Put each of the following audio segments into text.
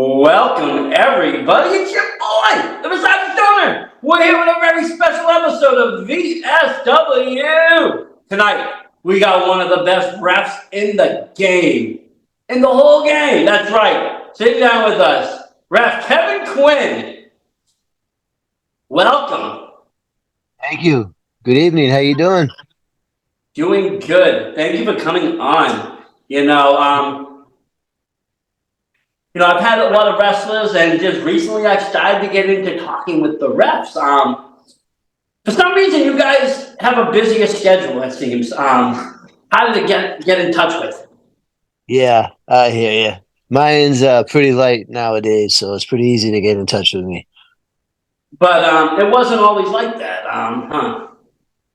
Welcome, everybody. It's your boy, the VSW Stoner. We're here with a very special episode of VSW. Tonight, we got one of the best refs in the game. In the whole game. That's right. Sit down with us. Ref Kevin Quinn. Welcome. Thank you. Good evening. How you doing? Doing good. Thank you for coming on. I've had a lot of wrestlers, and just recently I started to get into talking with the refs. For some reason, you guys have a busier schedule, it seems. How did it get in touch with? Yeah, I hear you. Mine's pretty light nowadays, so it's pretty easy to get in touch with me. But it wasn't always like that.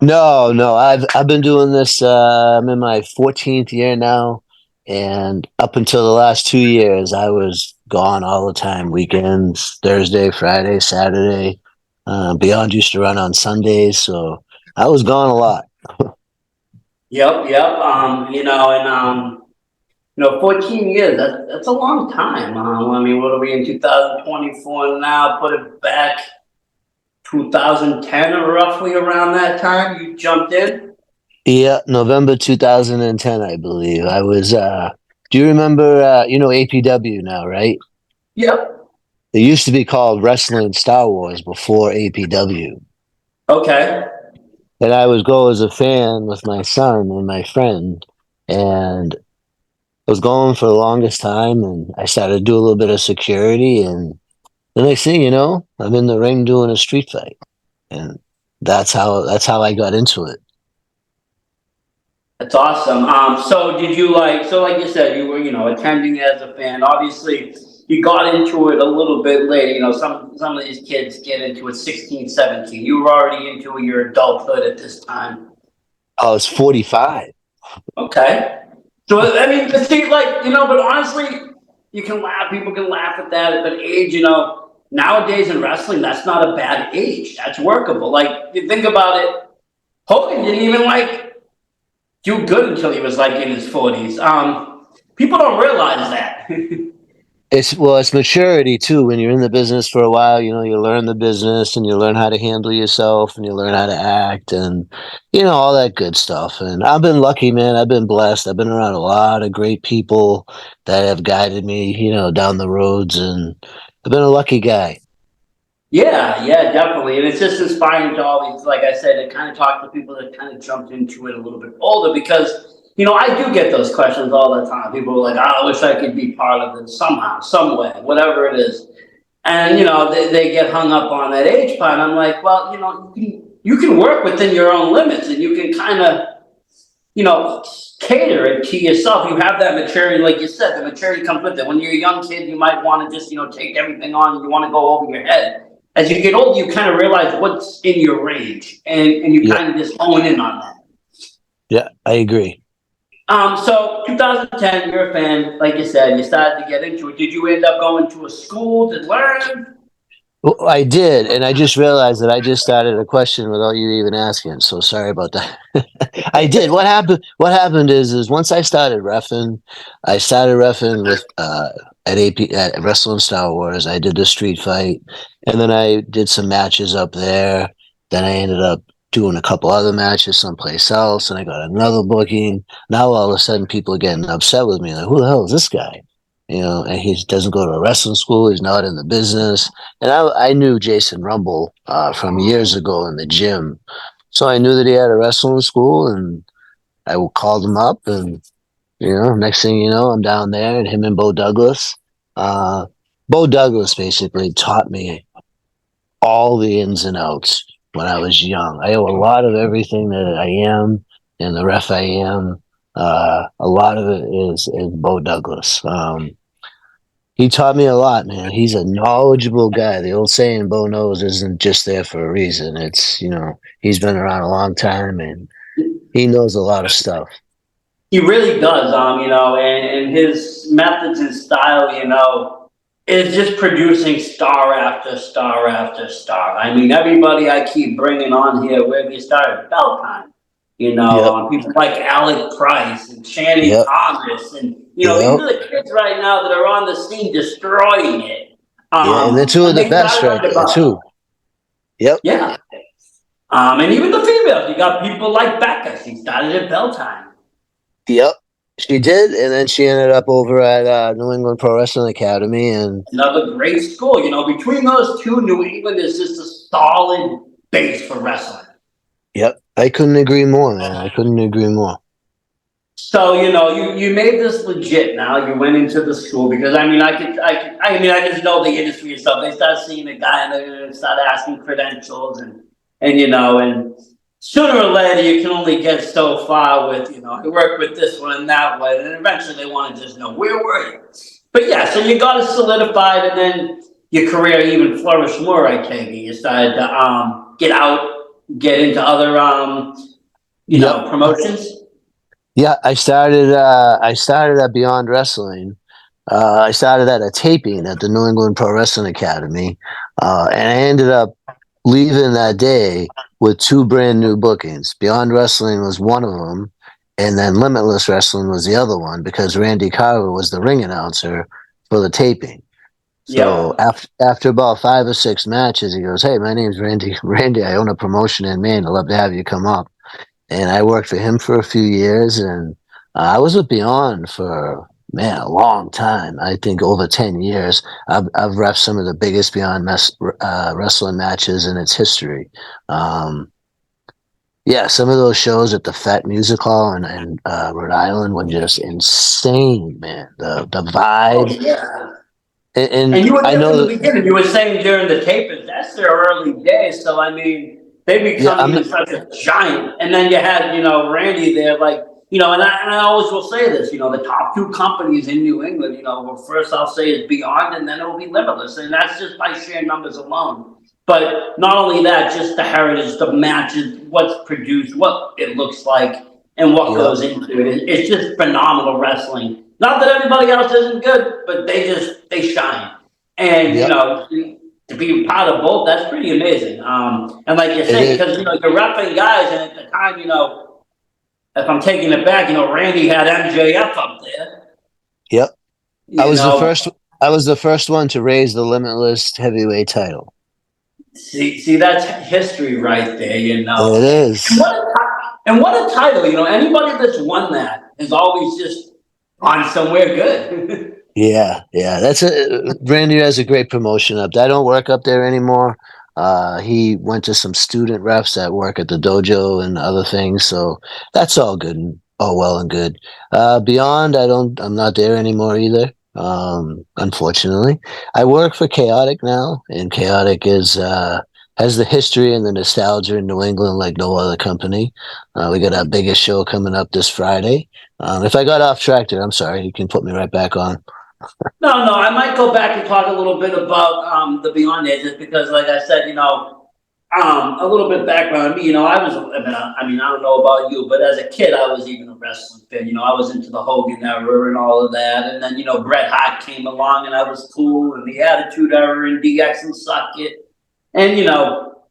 No, I've been doing this. I'm in my 14th year now, and up until the last 2 years, I was gone all the time. Weekends, Thursday, Friday, Saturday. Beyond used to run on Sundays, so I was gone a lot. Yep. 14 years, that's a long time. What are we in 2024 now? Put it back 2010 or roughly around that time you jumped in? Yeah, November 2010, I believe. I was do you remember APW now, right? Yep. It used to be called Wrestling Star Wars before APW. Okay. And I would go as a fan with my son and my friend, and I was going for the longest time, and I started to do a little bit of security, and the next thing you know, I'm in the ring doing a street fight. And that's how I got into it. That's awesome. So did you like you said, you were, attending as a fan. Obviously, you got into it a little bit later. Some of these kids get into it 16, 17. You were already into your adulthood at this time. I was 45. Okay. So, see, but honestly, you can laugh, people can laugh at that, but age, nowadays in wrestling, that's not a bad age. That's workable. Like, you think about it, Hogan didn't even do good until he was in his 40s. People don't realize that. It's maturity too. When you're in the business for a while, you learn the business and you learn how to handle yourself and you learn how to act and all that good stuff. And I've been lucky, man. I've been blessed. I've been around a lot of great people that have guided me, down the roads, and I've been a lucky guy. Yeah, definitely. And it's just inspiring to always, like I said, to kind of talk to people that kind of jumped into it a little bit older because, I do get those questions all the time. People are like, I wish I could be part of it somehow, some way, whatever it is. And, they get hung up on that age part. I'm like, well, you can work within your own limits and you can kind of, cater it to yourself. You have that maturity, like you said, the maturity comes with it. When you're a young kid, you might want to just, take everything on. You want to go over your head. As you get older, you kind of realize what's in your range, and you Yeah, kind of just hone in on that. yeah, I agree. So 2010, you're a fan, like you said, you started to get into it. Did you end up going to a school to learn? Well, I did, and I just realized that I just started a question without you even asking. So sorry about that. I did. What happened is once I started refing with at AP at Wrestling Star Wars. I did the street fight, and then I did some matches up there. Then I ended up doing a couple other matches someplace else, and I got another booking. Now all of a sudden, people are getting upset with me, like, "Who the hell is this guy?" And he doesn't go to a wrestling school. He's not in the business. And I knew Jason Rumble from years ago in the gym. So I knew that he had a wrestling school, and I called him up. And, next thing you know, I'm down there, and him and Bo Douglas. Uh, Bo Douglas basically taught me all the ins and outs when I was young. I owe a lot of everything that I am and the ref I am. A lot of it is Bo Douglas. He taught me a lot, man. He's a knowledgeable guy. The old saying, Bo knows, isn't just there for a reason. It's, he's been around a long time and he knows a lot of stuff. He really does, and his methods and style, is just producing star after star after star. Everybody I keep bringing on here, where we started, belt time. Yep. People like Alec Price and Channing Yep. Thomas, and these Yep. are the kids right now that are on the scene destroying it. Yeah. And they're two of And the they best started right right there about too. Yep. yeah. And even the females, you got people like Becca. She started at Bell Time. Yep. She did, and then she ended up over at New England Pro Wrestling Academy, and Another great school. Between those two, New England is just a solid base for wrestling. yep, I couldn't agree more, man. I couldn't agree more. So you made this legit. Now you went into the school because I just know the industry and stuff. They start seeing a guy and they're gonna start asking credentials and sooner or later you can only get so far with I work with this one and that one, and eventually they want to just know where were you. But yeah, so you got it solidified, and then your career even flourished more. I take it. You started to get into other Yep. promotions. Yeah, I started. I started at Beyond Wrestling. I started at a taping at the New England Pro Wrestling Academy, and I ended up leaving that day with two brand new bookings. Beyond Wrestling was one of them, and then Limitless Wrestling was the other one because Randy Carver was the ring announcer for the taping. So Yep. after about 5 or 6 matches, he goes, "Hey, my name's Randy. Randy, I own a promotion in Maine. I'd love to have you come up." And I worked for him for a few years, and I was with Beyond for man a long time. I think over 10 years. I've ref some of the biggest wrestling matches in its history. Um, yeah, some of those shows at the Fat Music Hall in Rhode Island were just insane, man. The Oh vibe, yeah. and And you were I there know from the that. beginning. You were saying during the taping, that's their early days. So I mean, they Yeah, become even such a giant. And then you had, Randy there, like, and I always will say this, the top two companies in New England, well, first I'll say is Beyond, and then it will be Limitless, and that's just by sheer numbers alone. But not only that, just the heritage, the matches, what's produced, what it looks like, and what yep, goes into it. It's just phenomenal wrestling. Not that everybody else isn't good, but they shine. And yep, to be part of both, that's pretty amazing. And like you're it saying, is. because you're repping guys, and at the time, if I'm taking it back, Randy had MJF up there. Yep, I You was the know, first. I was the first one to raise the Limitless heavyweight title. see, that's history right there. It And is. what a title. Anybody that's won that is always just on somewhere good. Yeah, yeah. That's a Randy has a great promotion up there. I don't work up there anymore. He went to some student refs that work at the dojo and other things, so that's all good and all well and good. Beyond, I'm not there anymore either. Unfortunately, I work for Chaotic now, and Chaotic is has the history and the nostalgia in New England like no other company. We got our biggest show coming up this Friday. If I got off track there, I'm sorry. You can put me right back on. No, I might go back and talk a little bit about the Beyond days, just because, like I said, a little bit background on me. I don't know about you, but as a kid, I was even a wrestling fan. I was into the Hogan era and all of that, and then Bret Hart came along, and I was cool, and the Attitude Era and DX and Suck It, and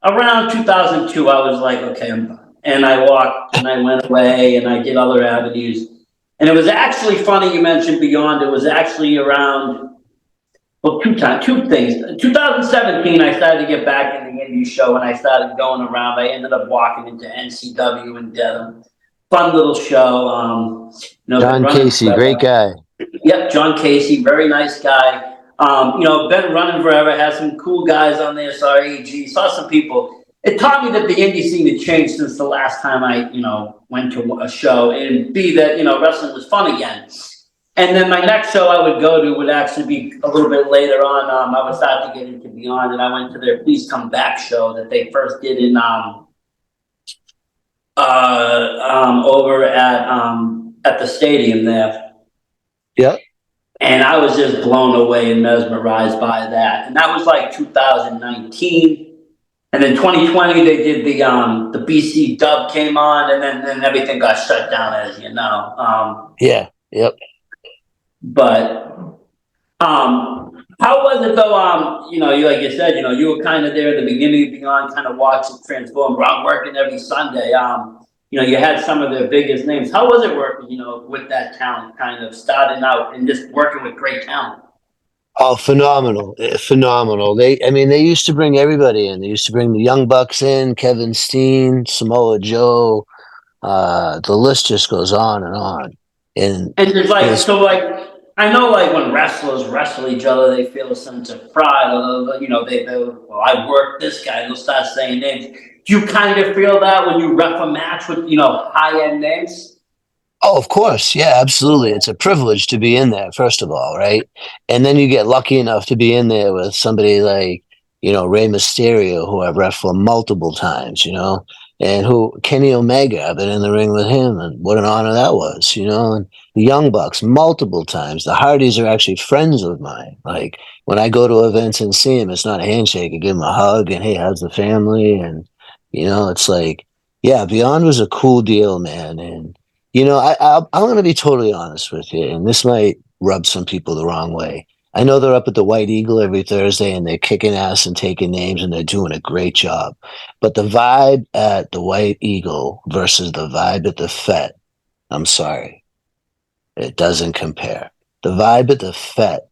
around 2002, I was like, okay, I'm done, and I walked and I went away, and I did other avenues. And it was actually funny you mentioned Beyond. It was actually around, well, two things. 2017, I started to get back in the indie show, and I started going around. I ended up walking into NCW in Dedham. Fun little show. Been John running Casey, great forever. guy. Yep, John Casey, very nice guy. Been running forever, has some cool guys on there. Saw AG, saw some people. It taught me that the indie scene had changed since the last time I, went to a show, and B, that, wrestling was fun again. And then my next show I would go to would actually be a little bit later on. I would start to get into Beyond, and I went to their Please Come Back show that they first did in over at the stadium there. Yep. And I was just blown away and mesmerized by that. And that was like 2019. And then 2020 they did the BC dub came on, and then everything got shut down, as you know. Yeah. Yep. But how was it though? You, like you said, you were kind of there at the beginning of Beyond, kind of watching it transform. I'm working every Sunday. you had some of their biggest names. How was it working, with that talent, kind of starting out and just working with great talent? Oh, phenomenal. Phenomenal. I mean, they used to bring everybody in. They used to bring the Young Bucks in, Kevin Steen, Samoa Joe. The list just goes on and on. And And there's it like, was, so like, I know like when wrestlers wrestle each other, they feel a sense of pride. Well, I worked this guy. They'll start saying names. Do you kind of feel that when you ref a match with, high end names? oh, of course. Yeah, absolutely. It's a privilege to be in there, first of all, right? And then you get lucky enough to be in there with somebody like, Rey Mysterio, who I've ref for multiple times, and who Kenny Omega, I've been in the ring with him, and what an honor that was, and the Young Bucks multiple times. The Hardys are actually friends of mine. Like when I go to events and see them, it's not a handshake. I give them a hug and hey, how's the family? And it's like, yeah, Beyond was a cool deal, man. And I'm going to be totally honest with you, and this might rub some people the wrong way. I know they're up at the White Eagle every Thursday and they're kicking ass and taking names and they're doing a great job. But the vibe at the White Eagle versus the vibe at the Fet, I'm sorry, it doesn't compare. The vibe at the Fet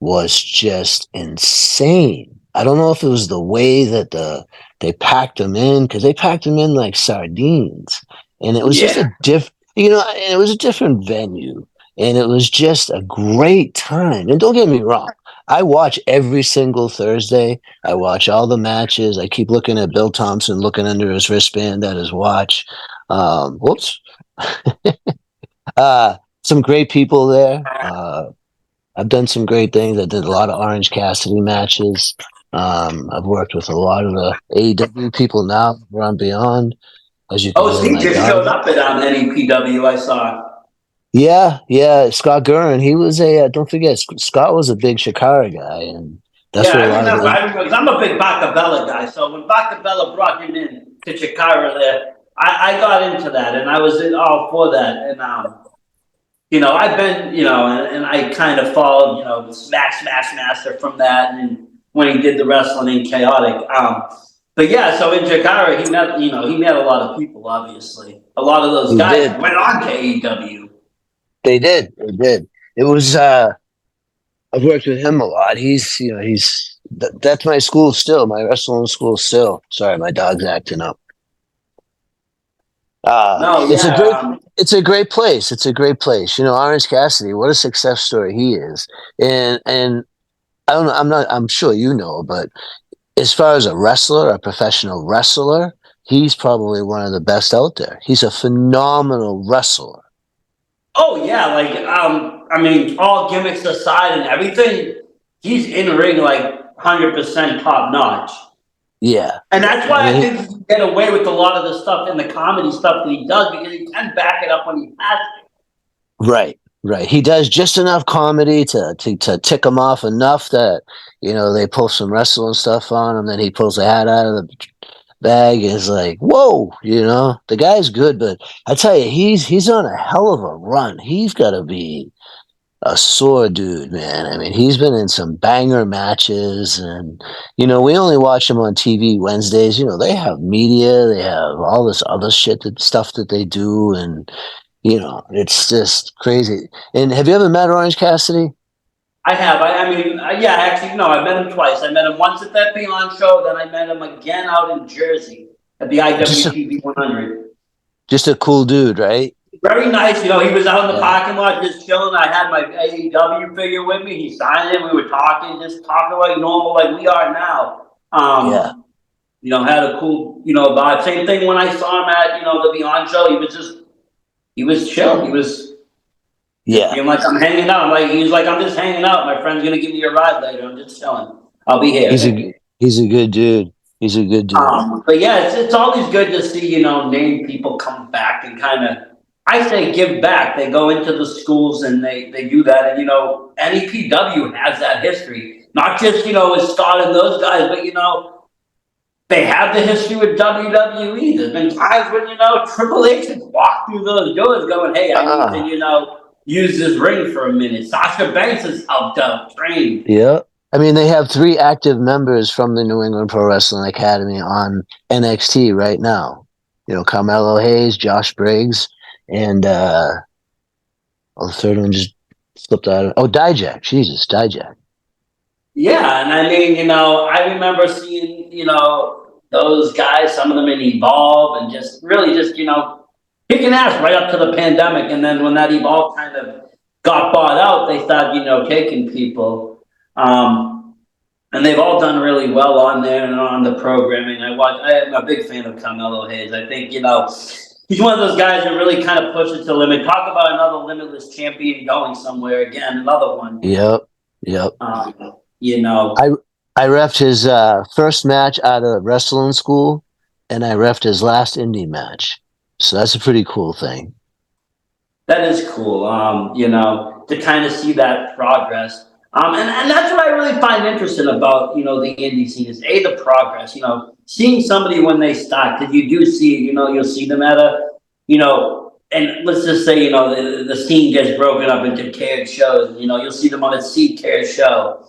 was just insane. I don't know if it was the way that they packed them in because they packed them in like sardines, and it was just Yeah. a and it was a different venue, and it was just a great time. And don't get me wrong, I watch every single Thursday. I watch all the matches. I keep looking at Bill Thompson, looking under his wristband at his watch. Whoops. Some great people there. I've done some great things. I did a lot of Orange Cassidy matches. I've worked with a lot of the AEW people now. We're on Beyond, as you can Oh, so hear he my just showed dog. up at NEPW, I saw. Yeah, yeah. Scott Gurin, he was don't forget, Scott was a big Shakara guy, and that's Yeah, where a I lot of remember. the, I remember because I'm a big Bacabella guy. So when Bacabella brought him in to Chikara there, I got into that and I was all for that. And I've been, and I kind of followed, Smash Master from that, and when he did the wrestling in Chaotic. But yeah, so in Chikara, he met a lot of people. Obviously, a lot of those he guys did. went on to AEW. They did. They did. It was. I've worked with him a lot. That's my school still. My wrestling school still. Sorry, my dog's acting up. No, It's a yeah, great place. It's a great place. Orange Cassidy, what a success story he is. And I don't know, I'm sure but as far as a wrestler, a professional wrestler, he's probably one of the best out there. He's a phenomenal wrestler. Oh yeah, like I mean, all gimmicks aside and everything, he's in ring like 100% top notch, Yeah. and that's I why I mean, think he can get away with a lot of the stuff in the comedy stuff that he does because he can back it up when he has right, right. He does just enough comedy to tick him off enough that, they pull some wrestling stuff on him, then he pulls the hat out of the bag is like, whoa, the guy's good, but I tell you, he's on a hell of a run. He's got to be a sore dude, man. I mean, he's been in some banger matches, and we only watch him on TV Wednesdays. They have media, they have all this other stuff that they do, and it's just crazy. And have you ever met Orange Cassidy? I have. I mean, yeah, actually, no, I met him twice. I met him once at that Beyond show, then I met him again out in Jersey at the Just a IWTV 100. just a cool dude, right? Very nice. He was out in the Yeah, parking lot just chilling. I had my AEW figure with me. He signed it. We were talking, just talking like normal, like we are now. yeah, Had a cool, vibe. Same thing when I saw him at, the Beyond show. He was chill. He was just yeah. being like, I'm hanging out. He was like, I'm just hanging out. My friend's gonna give me a ride later. I'm just chilling. I'll be He's here. a good dude. He's a good dude. But yeah, it's always good to see, name people come back and kind of, I say give back. They go into the schools and they do that. And, NEPW has that history. Not just, with Scott and those guys, but, they have the history with WWE. There's been times when, Triple H has walked through those doors going, hey, I need to, Ah, use this ring for a minute. Sasha Banks has helped out, trained. yeah. I mean, they have 3 active members from the New England Pro Wrestling Academy on NXT right now. Carmelo Hayes, Josh Briggs, and the third one just slipped out. Oh, Dijak. Jesus, Dijak. Yeah, and I mean, I remember seeing, those guys, some of them in Evolve, and just really just, kicking ass right up to the pandemic. And then when that Evolve kind of got bought out, they started, taking people. And they've all done really well on there and on the programming. I am a big fan of Carmelo Hayes. I think, he's one of those guys that really kind of pushes the limit. Talk about another limitless champion going somewhere again, another one. Yep. Yep. You know, I refed his first match out of wrestling school, and I refed his last indie match. So that's a pretty cool thing. that is cool. To kind of see that progress. And that's what I really find interesting about, the indie scene is the progress, seeing somebody when they start, because you do see, you'll see them at and let's just say, the scene gets broken up into tiered shows, you'll see them on a C tier show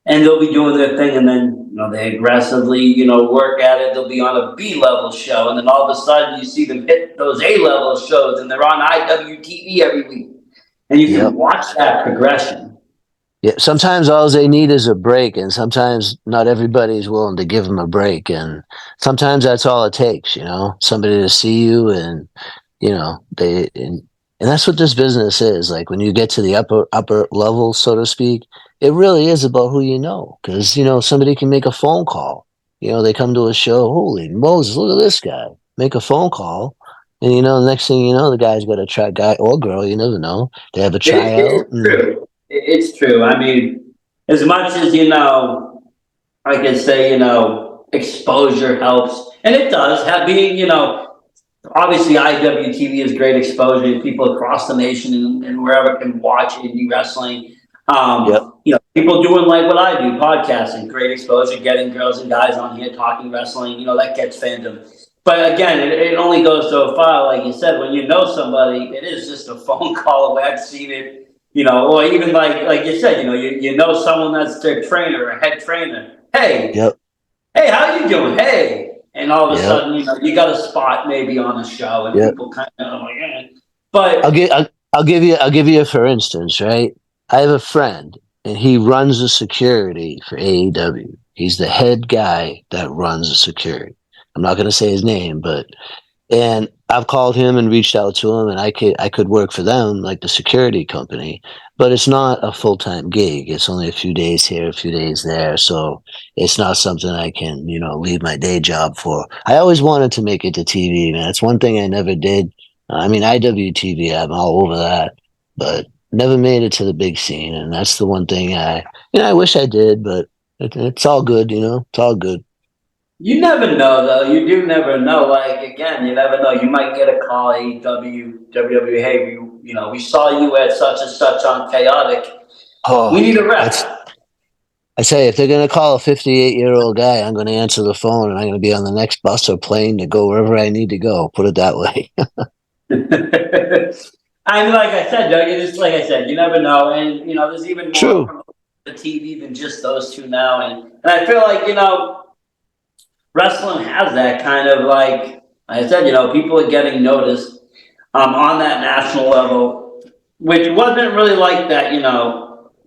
and they'll be doing their thing, and then they aggressively work at it. They'll be on a B level show, and then all of a sudden you see them hit those A level shows, and they're on IWTV every week, and you can watch that progression. Yeah, sometimes all they need is a break, and sometimes not everybody's willing to give them a break, and sometimes that's all it takes. Somebody to see you, and and that's what this business is. Like when you get to the upper level, so to speak, it really is about who you know. Because somebody can make a phone call. They come to a show. Holy Moses, look at this guy! Make a phone call, and the next thing you know, the guy's got a try guy or girl. You never know. They have a tryout. It's true. It's true. I mean, as much as I can say exposure helps, and it does. Being obviously IWTV is great exposure. People across the nation and wherever can watch indie wrestling. People doing like what I do, podcasting, great exposure, getting girls and guys on here talking wrestling. That gets fandom. But again, it only goes so far. Like you said, when you know somebody, it is just a phone call away. I've seen it, or even like you said, you know someone that's their trainer or head trainer. Hey, hey, how you doing? Hey. And all of a sudden, you got a spot maybe on a show, and people kind of like, But I'll give you a for instance, right? I have a friend, and he runs the security for AEW. He's the head guy that runs the security. I'm not going to say his name, and I've called him and reached out to him, and I could work for them, like the security company, but it's not a full-time gig. It's only a few days here, a few days there, so it's not something I can, leave my day job for. I always wanted to make it to TV, man. It's one thing I never did. I mean, IWTV, I'm all over that, but never made it to the big scene, and that's the one thing I wish I did, but it's all good, it's all good. you never know, though. You do never know. Like again, you never know. You might get a call, AEW, WWE. Hey, we saw you at such and such on Chaotic. We need a rep. I say, if they're going to call a 58-year-old guy, I'm going to answer the phone, and I'm going to be on the next bus or plane to go wherever I need to go. Put it that way. I mean, like I said, Doug, like I said, you never know. And, there's even more from the TV than just those two now. And I feel like, wrestling has that kind of like I said, people are getting noticed on that national level, which wasn't really like that,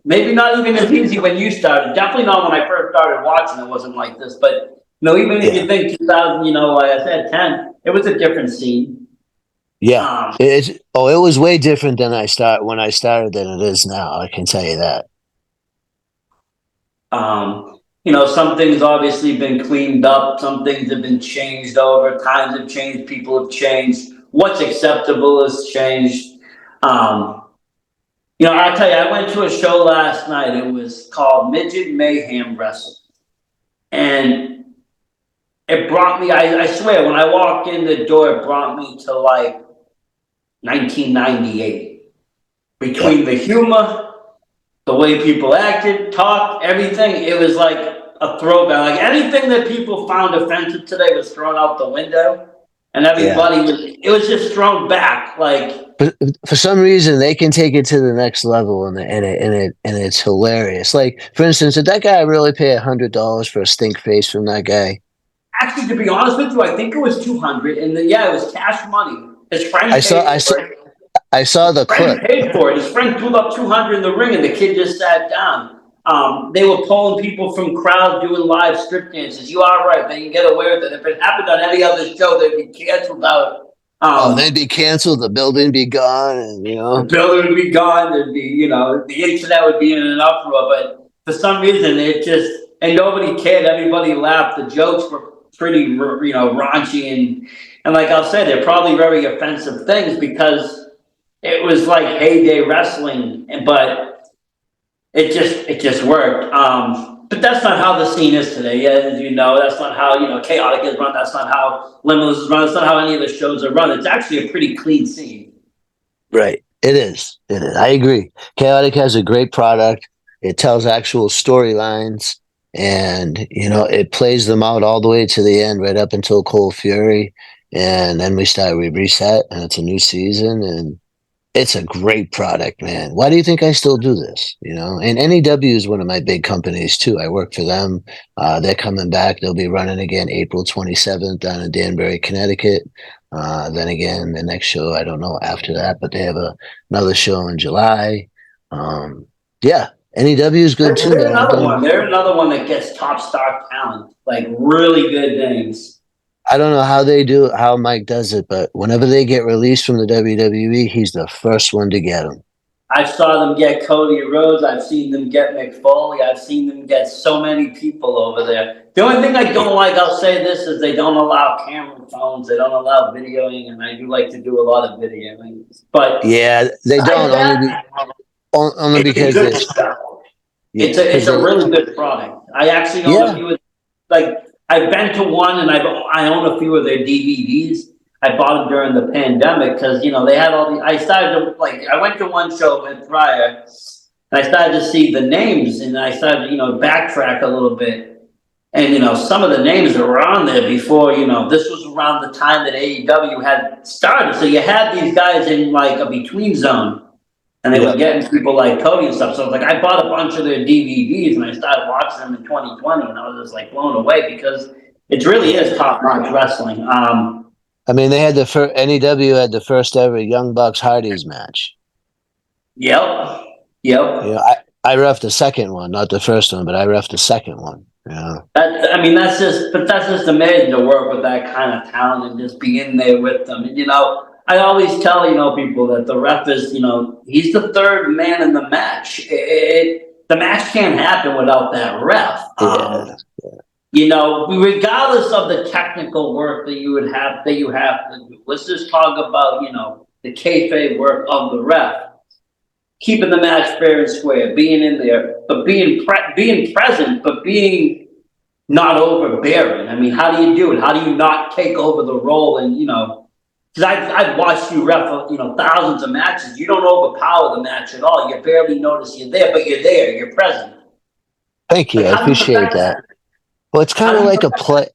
maybe not even as easy when you started. Definitely not when I first started watching. It wasn't like this, but even if you think 2000, like I said, 10, it was a different scene. Yeah, it was way different than when I started than it is now. I can tell you that. Some things obviously been cleaned up. Some things have been changed over. Times have changed. People have changed. What's acceptable has changed. I'll tell you, I went to a show last night. It was called Midget Mayhem Wrestling. And it brought me, I swear, when I walked in the door, it brought me to like 1998. Between the humor, the way people acted, talked, everything, it was like a throwback. Like anything that people found offensive today was thrown out the window, and everybody it was just thrown back. Like for some reason, they can take it to the next level, and it's hilarious. Like for instance, did that guy really pay $100 for a stink face from that guy? Actually, to be honest with you, I think it was 200, and then yeah, it was cash money. His friend I saw, paid I saw, for it. I saw the Friend clip. paid for it. His friend threw up 200 in the ring, and the kid just sat down. They were pulling people from crowd doing live strip dances. You are right; they can get away with it. If it happened on any other show, they'd be canceled out. Oh, they'd be canceled. The building be gone, and The building would be gone. There'd be, the internet would be in an uproar. But for some reason, it just and nobody cared. Everybody laughed. The jokes were pretty, raunchy and like I'll say, they're probably very offensive things because it was like heyday wrestling, but it just worked. But that's not how the scene is today. Yeah, as you know, that's not how chaotic is run. That's not how limitless is run. That's not how any of the shows are run. It's actually a pretty clean scene. right. It is. It is. I agree. Chaotic has a great product. It tells actual storylines, and it plays them out all the way to the end, right up until Cold Fury, and then we reset, and it's a new season, and it's a great product, man. Why do you think I still do this? And NEW is one of my big companies too. I work for them. They're coming back. They'll be running again April 27th down in Danbury, Connecticut. Then again, the next show, I don't know after that, but they have another show in July. Yeah, NEW is good too, They're man. another one. They're another one that gets top star talent, like really good names. I don't know how Mike does it, but whenever they get released from the WWE, he's the first one to get them. I saw them get Cody Rhodes. I've seen them get Mick Foley. I've seen them get so many people over there. The only thing I don't like, I'll say this, is they don't allow camera phones. They don't allow videoing, and I do like to do a lot of videoing. But Yeah, they don't only it's because good stuff. yeah, It's a really good product. I actually own a few. Like I've been to one, and I own a few of their DVDs. I bought them during the pandemic because they had all the. I started to I went to one show with Fryer, and I started to see the names, and I started to backtrack a little bit, and some of the names that were on there before. This was around the time that AEW had started, so you had these guys in like a between zone. And they were getting people like Cody and stuff. So I was like, I bought a bunch of their DVDs and I started watching them in 2020, and I was just like blown away because it really is top notch wrestling. I mean, they had NEW had the first ever Young Bucks Hardys match. Yep. I ref the second one, not the first one, but I ref the second one. Yeah. That's just amazing to work with that kind of talent and just be in there with them. And I always tell people that the ref is he's the third man in the match. The match can't happen without that ref. Regardless of the technical work that you have to do. Let's just talk about the kayfabe work of the ref. Keeping the match fair and square, being in there, but being present, but being not overbearing. I mean, how do you do it? How do you not take over the role? And because I've watched you ref thousands of matches. You don't overpower the match at all. You barely notice you're there, but you're there. You're present. Thank you. I appreciate that. Well, it's kind of like a play.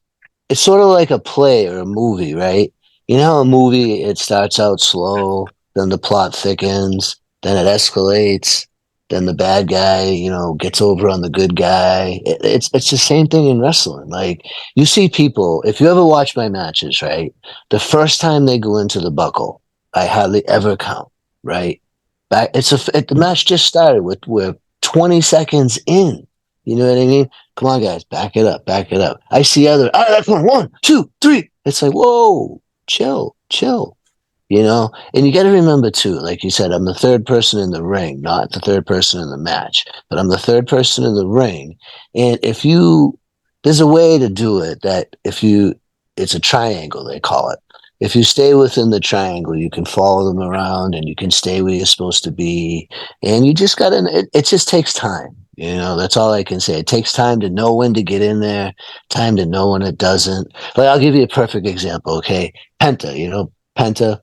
It's sort of like a play or a movie, right? You know how a movie, it starts out slow, then the plot thickens, then it escalates, then the bad guy, gets over on the good guy. It's the same thing in wrestling. Like, you see people, if you ever watch my matches, right? The first time they go into the buckle, I hardly ever count, right? The match just started. We're 20 seconds in. You know what I mean? Come on, guys, back it up. I see all right, that's one, two, three. It's like, whoa, chill. And you got to remember too, like you said, I'm the third person in the ring, not the third person in the match, but I'm the third person in the ring. And there's a way to do it that it's a triangle, they call it. If you stay within the triangle, you can follow them around and you can stay where you're supposed to be. And you just it just takes time. That's all I can say. It takes time to know when to get in there, time to know when it doesn't. Like, I'll give you a perfect example. Okay. Penta, Penta,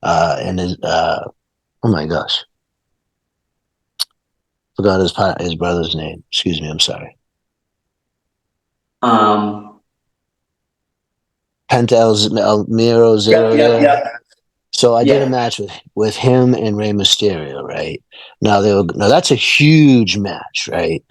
and oh my gosh, forgot his brother's name. Excuse me. I'm sorry. Penta Elmiro Zero. Yeah. So I did a match with him and Rey Mysterio, right? Now that's a huge match, right?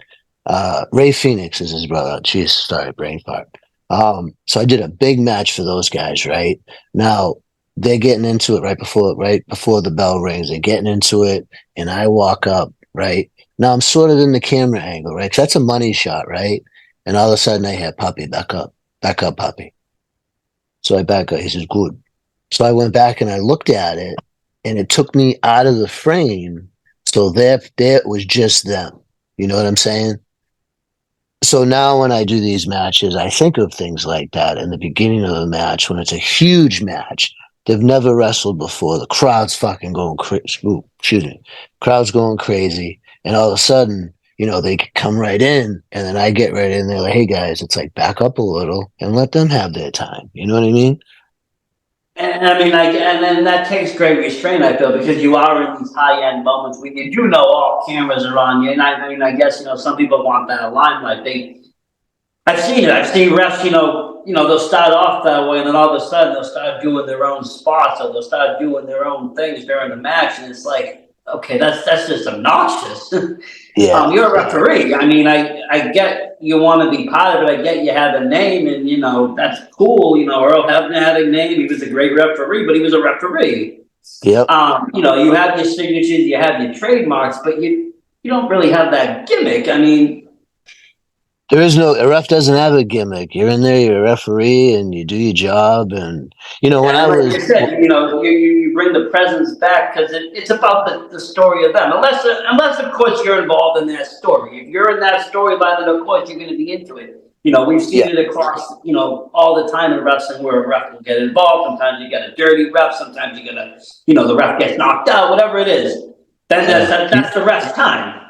Ray Phoenix is his brother. Jeez, sorry, brain fart. So I did a big match for those guys, right? Now they're getting into it right before the bell rings. They're getting into it, and I walk up, right? Now I'm sort of in the camera angle, right? 'Cause that's a money shot, right? And all of a sudden I hear Puppy, back up, Puppy. So I back up. He says, good. So I went back and I looked at it, and it took me out of the frame. So there was just them. You know what I'm saying? So now when I do these matches, I think of things like that in the beginning of the match when it's a huge match. They've never wrestled before. The crowd's fucking going crazy. Excuse me. Crowd's going crazy. And all of a sudden, they come right in, and then I get right in there like, hey guys, it's like back up a little and let them have their time. You know what I mean? And I mean, like, and then that takes great restraint, I feel, because you are in these high end moments when you do know all cameras are on you. And I mean, I guess some people want that limelight. I've seen it. I've seen refs. They'll start off that way, and then all of a sudden they'll start doing their own spots, or they'll start doing their own things during the match, and it's like, okay, that's just obnoxious. Yeah. You're a referee. I mean, I get you want to be part of it. I get you have a name, and that's cool. Earl Hebner had a name. He was a great referee, but he was a referee. Yep. You have your signatures, you have your trademarks, but you don't really have that gimmick. I mean, a ref doesn't have a gimmick. You're in there, you're a referee, and you do your job. And when I like was, you said, you bring the presence back because it's about the story of them. Unless of course you're involved in that story. If you're in that storyline, then of course you're going to be into it. We've seen yeah, it across, all the time in wrestling where a ref will get involved. Sometimes you get a dirty ref. Sometimes you get the ref gets knocked out. Whatever it is, then that's the ref's time.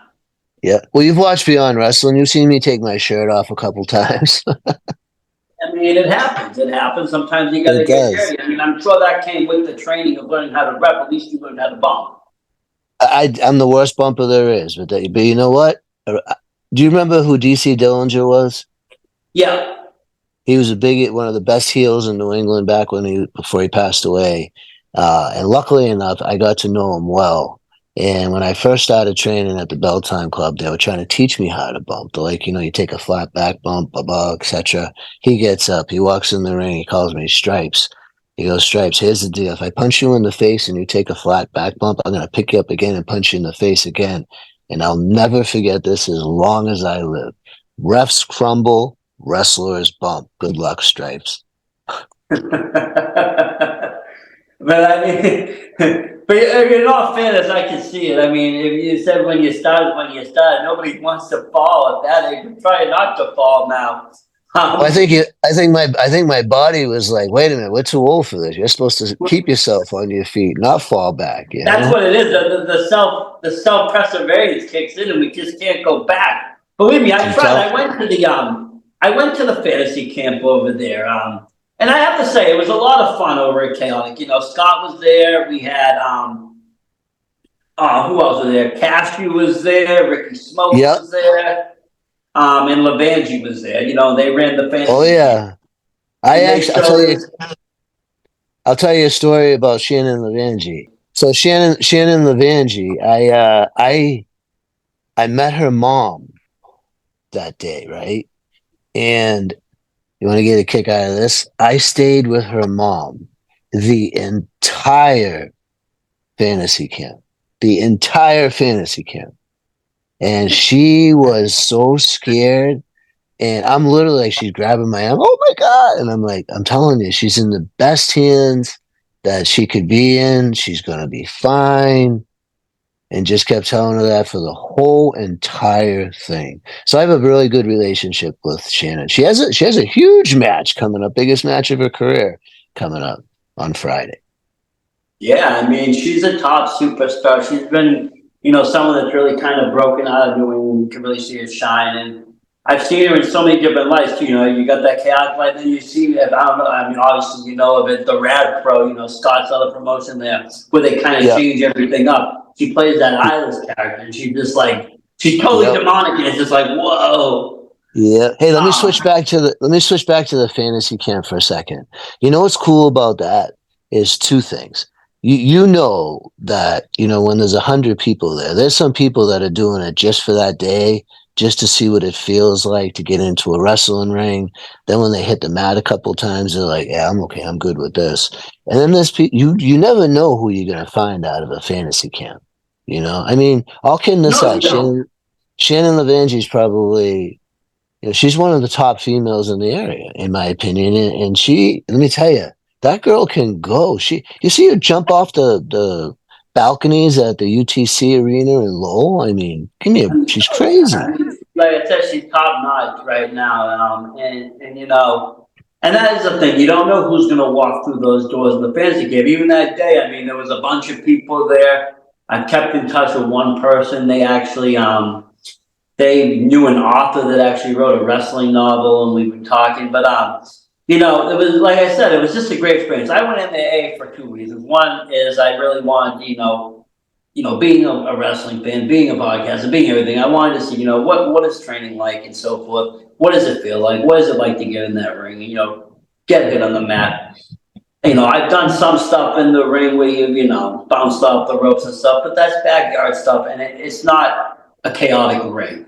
yeah. Well, you've watched Beyond Wrestling. You've seen me take my shirt off a couple times. I mean, it happens. It happens. Sometimes you got to It get does. dirty. I mean, I'm sure that came with the training of learning how to rep. At least you learned how to bump. I'm the worst bumper there is, but you know what? Do you remember who DC Dillinger was? Yeah. He was one of the best heels in New England back before he passed away. And luckily enough, I got to know him well. And when I first started training at the Bell Time Club, they were trying to teach me how to bump. They're like, you take a flat back bump, blah, blah, etc. He gets up, he walks in the ring, he calls me Stripes. He goes, Stripes, here's the deal. If I punch you in the face and you take a flat back bump, I'm going to pick you up again and punch you in the face again. And I'll never forget this as long as I live. Refs crumble, wrestlers bump. Good luck, Stripes. But I mean, but in all fairness, I can see it. I mean, if you said when you started, nobody wants to fall at that age. We're trying not to fall now. Well, I think my body was like, wait a minute, we're too old for this. You're supposed to keep yourself on your feet, not fall back. That's what it is. The self perseverance kicks in, and we just can't go back. Believe me, I tried. I went to the fantasy camp over there. And I have to say, it was a lot of fun over at Chaotic. Scott was there. We had who else was there? Cashew was there. Ricky Smoke was there. And Levangie was there. They ran the fantasy. Oh yeah, I'll tell you a story about Shannon Levangie. So Shannon Levangie, I met her mom that day, right? And you want to get a kick out of this? I stayed with her mom the entire fantasy camp. The entire fantasy camp. And she was so scared. And I'm literally like, she's grabbing my arm. Oh my God. And I'm like, I'm telling you, she's in the best hands that she could be in. She's going to be fine. And just kept telling her that for the whole entire thing. So I have a really good relationship with Shannon. She has a huge match coming up, biggest match of her career coming up on Friday. Yeah, I mean, she's a top superstar. She's been, someone that's really kind of broken out of New England. You can really see her shine. And I've seen her in so many different lights, too. You got that chaotic light, then you see, I don't know, I mean, obviously, of it, the Rad Pro, Scott's other promotion there, where they kind of change everything up. She plays that Eyeless character, and she's just like, she's totally demonic, and it's just like, whoa. Yeah. Hey, let me switch back to the fantasy camp for a second. You know what's cool about that is two things. You know that, when there's 100 people there, there's some people that are doing it just for that day. just to see what it feels like to get into a wrestling ring. Then when they hit the mat a couple times, they're like, "Yeah, I'm okay. I'm good with this." And then you never know who you're gonna find out of a fantasy camp. I mean, all kidding No, you aside, don't. Shannon Levangi's probably, she's one of the top females in the area, in my opinion. And she, let me tell you, that girl can go. You see her jump off the balconies at the UTC arena in Lowell. I mean, she's I crazy. mean, like I said, she's top notch right now, and and that is the thing. You don't know who's going to walk through those doors in the fantasy game. Even that day, I mean, there was a bunch of people there. I kept in touch with one person. They knew an author that actually wrote a wrestling novel, and we've been talking. But it was like I said, it was just a great experience. I went in there for two reasons. One is I really wanted, being a wrestling fan, being a podcaster, being everything. I wanted to see, what is training like and so forth. What does it feel like? What is it like to get in that ring? Get hit on the mat. I've done some stuff in the ring where you bounced off the ropes and stuff, but that's backyard stuff, and it's not a chaotic ring.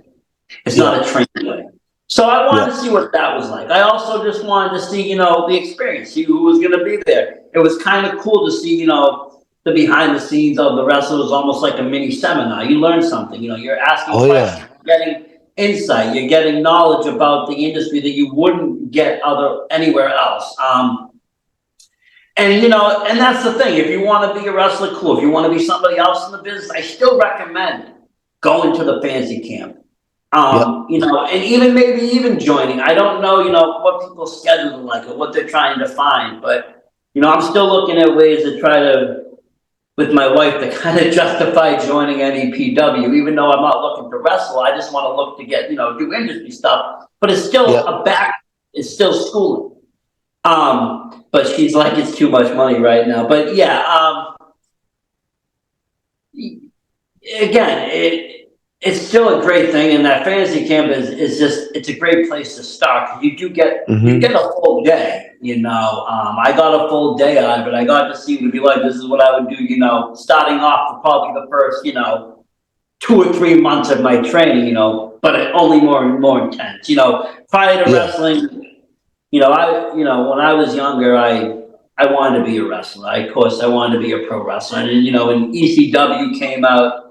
It's Yeah. not a training ring. So I Yeah. wanted to see what that was like. I also just wanted to see, the experience, see who was going to be there. It was kind of cool to see, the behind the scenes of the wrestlers, almost like a mini seminar. You learn something, you're asking Oh questions, yeah. you're getting insight, you're getting knowledge about the industry that you wouldn't get anywhere else. And that's the thing. If you want to be a wrestler, cool. If you want to be somebody else in the business, I still recommend going to the fantasy camp. Yep. And maybe even joining. I don't know, what people's schedules are like or what they're trying to find, but I'm still looking at ways to try to, with my wife, to kind of justify joining NEPW, even though I'm not looking to wrestle. I just want to look to get, do industry stuff, but it's still Yep. it's still schooling. But she's like, it's too much money right now. But yeah, again, it's still a great thing, and that fantasy camp is just, it's a great place to start because you Mm-hmm. get a full day. I got a full day out of it. I got to see what it'd be like. This is what I would do. Starting off for probably the first 2 or 3 months of my training. But only more intense. Prior to Yeah. wrestling. When I was younger, I wanted to be a wrestler. Of course, I wanted to be a pro wrestler. And when ECW came out,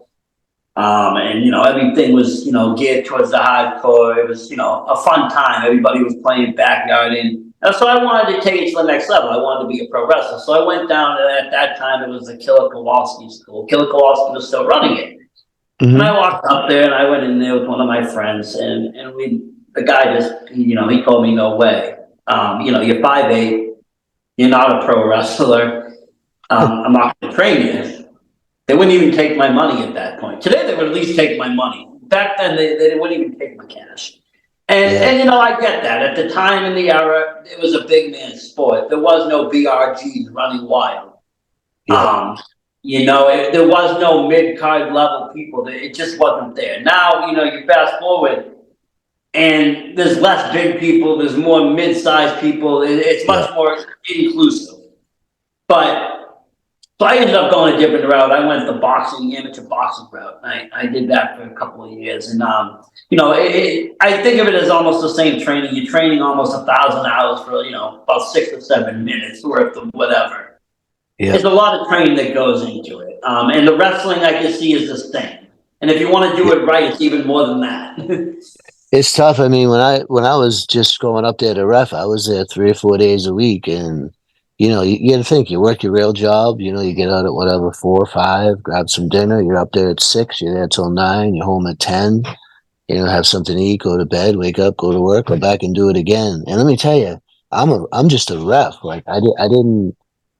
and everything was geared towards the hardcore. It was a fun time. Everybody was playing backyard, and so I wanted to take it to the next level. I wanted to be a pro wrestler. So I went down, and at that time it was the Killer Kowalski School. Killer Kowalski was still running it, and Mm-hmm. I walked up there, and I went in there with one of my friends, and the guy just he told me no way. You're 5'8", you're not a pro wrestler. I'm not going to train you. They wouldn't even take my money at that point. Today, they would at least take my money. Back then, they wouldn't even take my cash. Yeah. And I get that. At the time in the era, it was a big man sport. There was no BRGs running wild. Yeah. There was no mid-card level people. It just wasn't there. Now, you fast forward, and there's less big people, there's more mid-sized people. It's Yeah. much more inclusive. But so I ended up going a different route. I went the amateur boxing route. I did that for a couple of years, and I think of it as almost the same training. You're training almost 1,000 hours for about 6 or 7 minutes worth of whatever. Yeah. There's a lot of training that goes into it, and the wrestling I can see is the same. And if you want to do it right, it's even more than that. It's tough. I mean, when I was just going up there to ref, I was there 3 or 4 days a week, and you got to think. You work your real job. You get out at whatever 4 or 5, grab some dinner. You're up there at 6. You're there till 9. You're home at 10. Have something to eat, go to bed, wake up, go to work, go back and do it again. And let me tell you, I'm just a ref. Like I didn't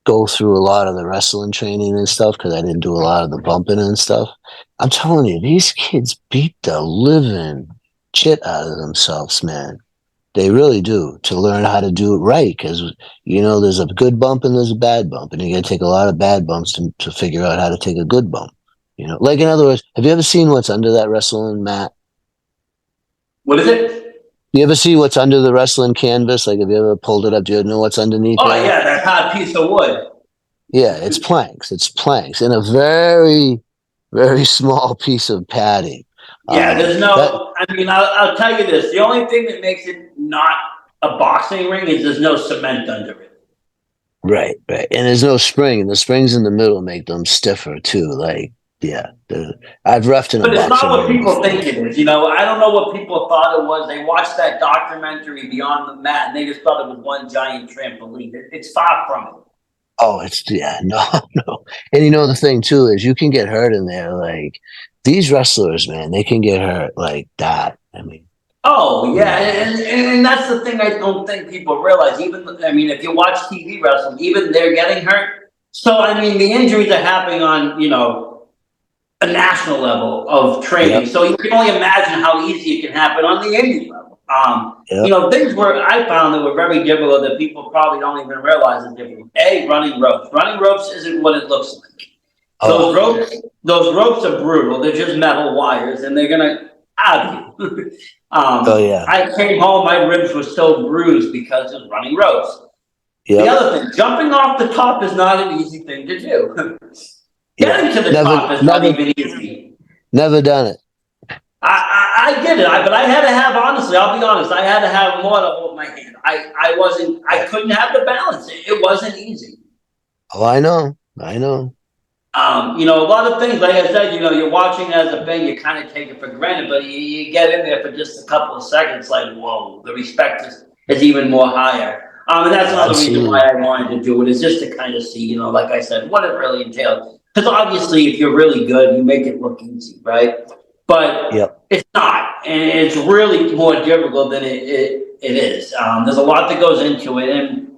go through a lot of the wrestling training and stuff because I didn't do a lot of the bumping and stuff. I'm telling you, these kids beat the living shit out of themselves, man. They really do, to learn how to do it right, because there's a good bump and there's a bad bump, and you got to take a lot of bad bumps to figure out how to take a good bump. Like, in other words, have you ever seen what's under that wrestling mat? What is it? You ever see what's under the wrestling canvas? Like, have you ever pulled it up? Do you know what's underneath Oh there? yeah, that hard piece of wood. Yeah, it's planks. It's planks and a very, very small piece of padding. Yeah, there's That no I mean, I'll tell you this: the only thing that makes it not a boxing ring is there's no cement under it. Right, right. And there's no spring, and the springs in the middle make them stiffer too. Like, yeah, I've roughed in a But it's not boxing what ring people before. think it is. You know, I don't know what people thought it was. They watched that documentary Beyond the Mat, and they just thought it was one giant trampoline. It's far from it. Oh, it's yeah, no, no. And you know the thing too is you can get hurt in there. Like these wrestlers, man, they can get hurt like that. I mean, Oh you yeah, know, and that's the thing I don't think people realize. Even I mean, if you watch TV wrestling, even they're getting hurt. So I mean, the injuries are happening on a national level of training. yep, So you can only imagine how easy it can happen on the indie level. yep, Things were I found that were very difficult that people probably don't even realize is difficult. Running ropes. Running ropes isn't what it looks like. Those oh, ropes, those ropes are brutal. They're just metal wires, and they're gonna out you. oh yeah, I came home, my ribs were so bruised because of running ropes. The yep, other thing, jumping off the top is not an easy thing to do. yeah. Getting to the Never, top is not never, even easy. never done it. I did it, but I had to have, honestly, I'll be honest, I had to have more to hold my hand. I Yeah. couldn't have the balance. It wasn't easy. Oh, I know, I know. A lot of things, like I said, you're watching as a fan, you kind of take it for granted, but you get in there for just a couple of seconds, like, whoa, the respect is even more higher. And that's another reason why Absolutely. I wanted to do it, is just to kind of see, like I said, what it really entails. Because obviously, if you're really good, you make it look easy, right? But Yep. it's not, and it's really more difficult than it is. There's a lot that goes into it, and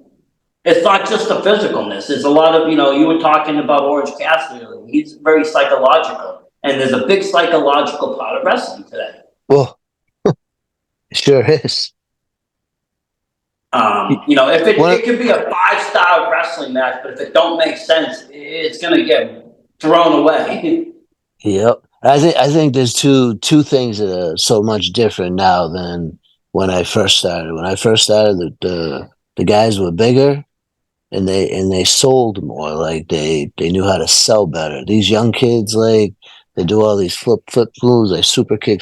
it's not just the physicalness. It's a lot of, you were talking about Orange Cassidy earlier. He's very psychological. And there's a big psychological part of wrestling today. Well, it sure is. If One, it could be a 5-star wrestling match, but if it don't make sense, it's gonna get thrown away. yep. I think there's two things that are so much different now than when I first started. When I first started, the guys were bigger and they sold more. Like they knew how to sell better. These young kids, like they do all these flip moves, like super kick,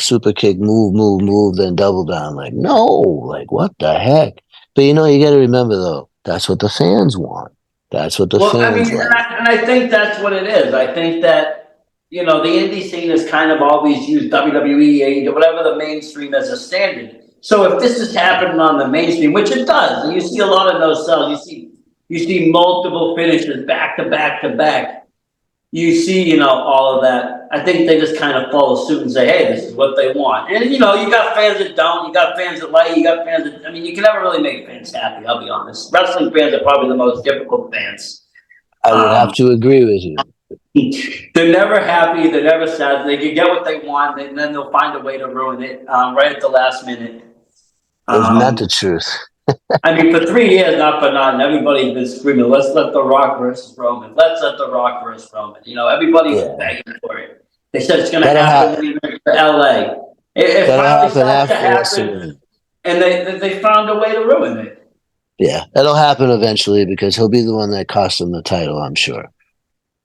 move, then double down. Like no, like what the heck? But you got to remember though, that's what the fans want. That's what the Well, I mean, fans and like. I think that's what it is. I think that, the indie scene has kind of always used WWE, AEW, whatever the mainstream as a standard. So if this is happening on the mainstream, which it does, and you see a lot of those cells, you see multiple finishes back to back to back. You see, all of that. I think they just kind of follow suit and say, hey, this is what they want. And, you got fans that don't, you got fans that like, you got fans that, I mean, you can never really make fans happy, I'll be honest. Wrestling fans are probably the most difficult fans. I would have Um, to agree with you. they're never happy, they're never sad. They can get what they want, and then they'll find a way to ruin it right at the last minute. Isn't that Um, the truth? I mean, for 3 years, not for nothing, everybody's been screaming, let's let The Rock versus Roman. Let's let The Rock versus Roman. Everybody's Yeah, begging for it. They said it's going to that'll happen when happen. he went to LA. It That'll finally happen starts to after happen, WrestleMania. and they found a way to ruin it. Yeah, that'll happen eventually because he'll be the one that cost him the title. I'm sure.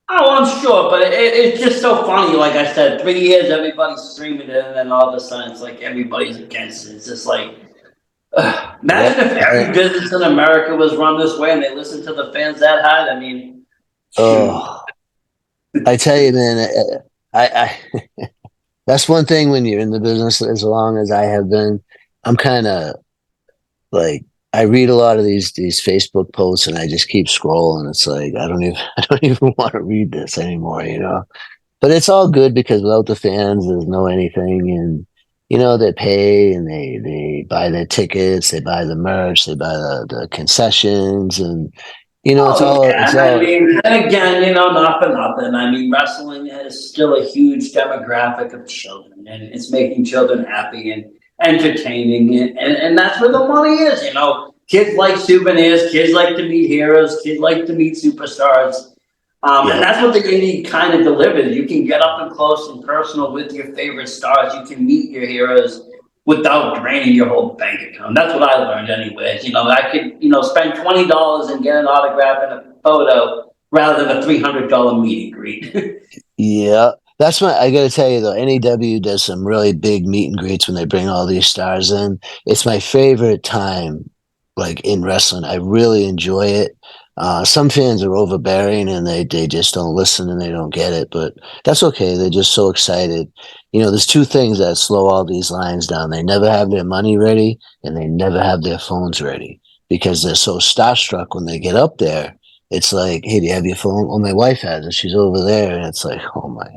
Oh, I'm sure, but it's just so funny. Like I said, 3 years, everybody's streaming it, and then all of a sudden, it's like everybody's against it. It's just like, Yep. imagine if every business in America was run this way and they listened to the fans that hard. I mean, shoot. Oh, I tell you, man. I that's one thing when you're in the business as long as I have been. I'm kind of like I read a lot of these Facebook posts and I just keep scrolling. It's like I don't even I don't even want to read this anymore. But it's all good because without the fans, there's no anything, and they pay and they buy their tickets, they buy the merch, they buy the concessions, and it's Oh all yeah, it's and I all mean, and again, not for nothing. I mean, wrestling is still a huge demographic of children, and it's making children happy and entertaining, and that's where the money is. Kids like souvenirs, kids like to meet heroes, kids like to meet superstars, and yeah. that's what the indie kind of delivers. You can get up and close and personal with your favorite stars. You can meet your heroes without draining your whole bank account. That's what I learned anyways. I could, spend $20 and get an autograph and a photo rather than a $300 meet and greet. Yeah. That's my. I got to tell you though, NEW does some really big meet and greets when they bring all these stars in. It's my favorite time, like in wrestling. I really enjoy it. Some fans are overbearing and they just don't listen and they don't get it, but that's okay. They're just so excited. There's two things that slow all these lines down. They never have their money ready and they never have their phones ready because they're so starstruck when they get up there. It's like, hey, do you have your phone? Oh, my wife has it. She's over there, and it's like, oh my,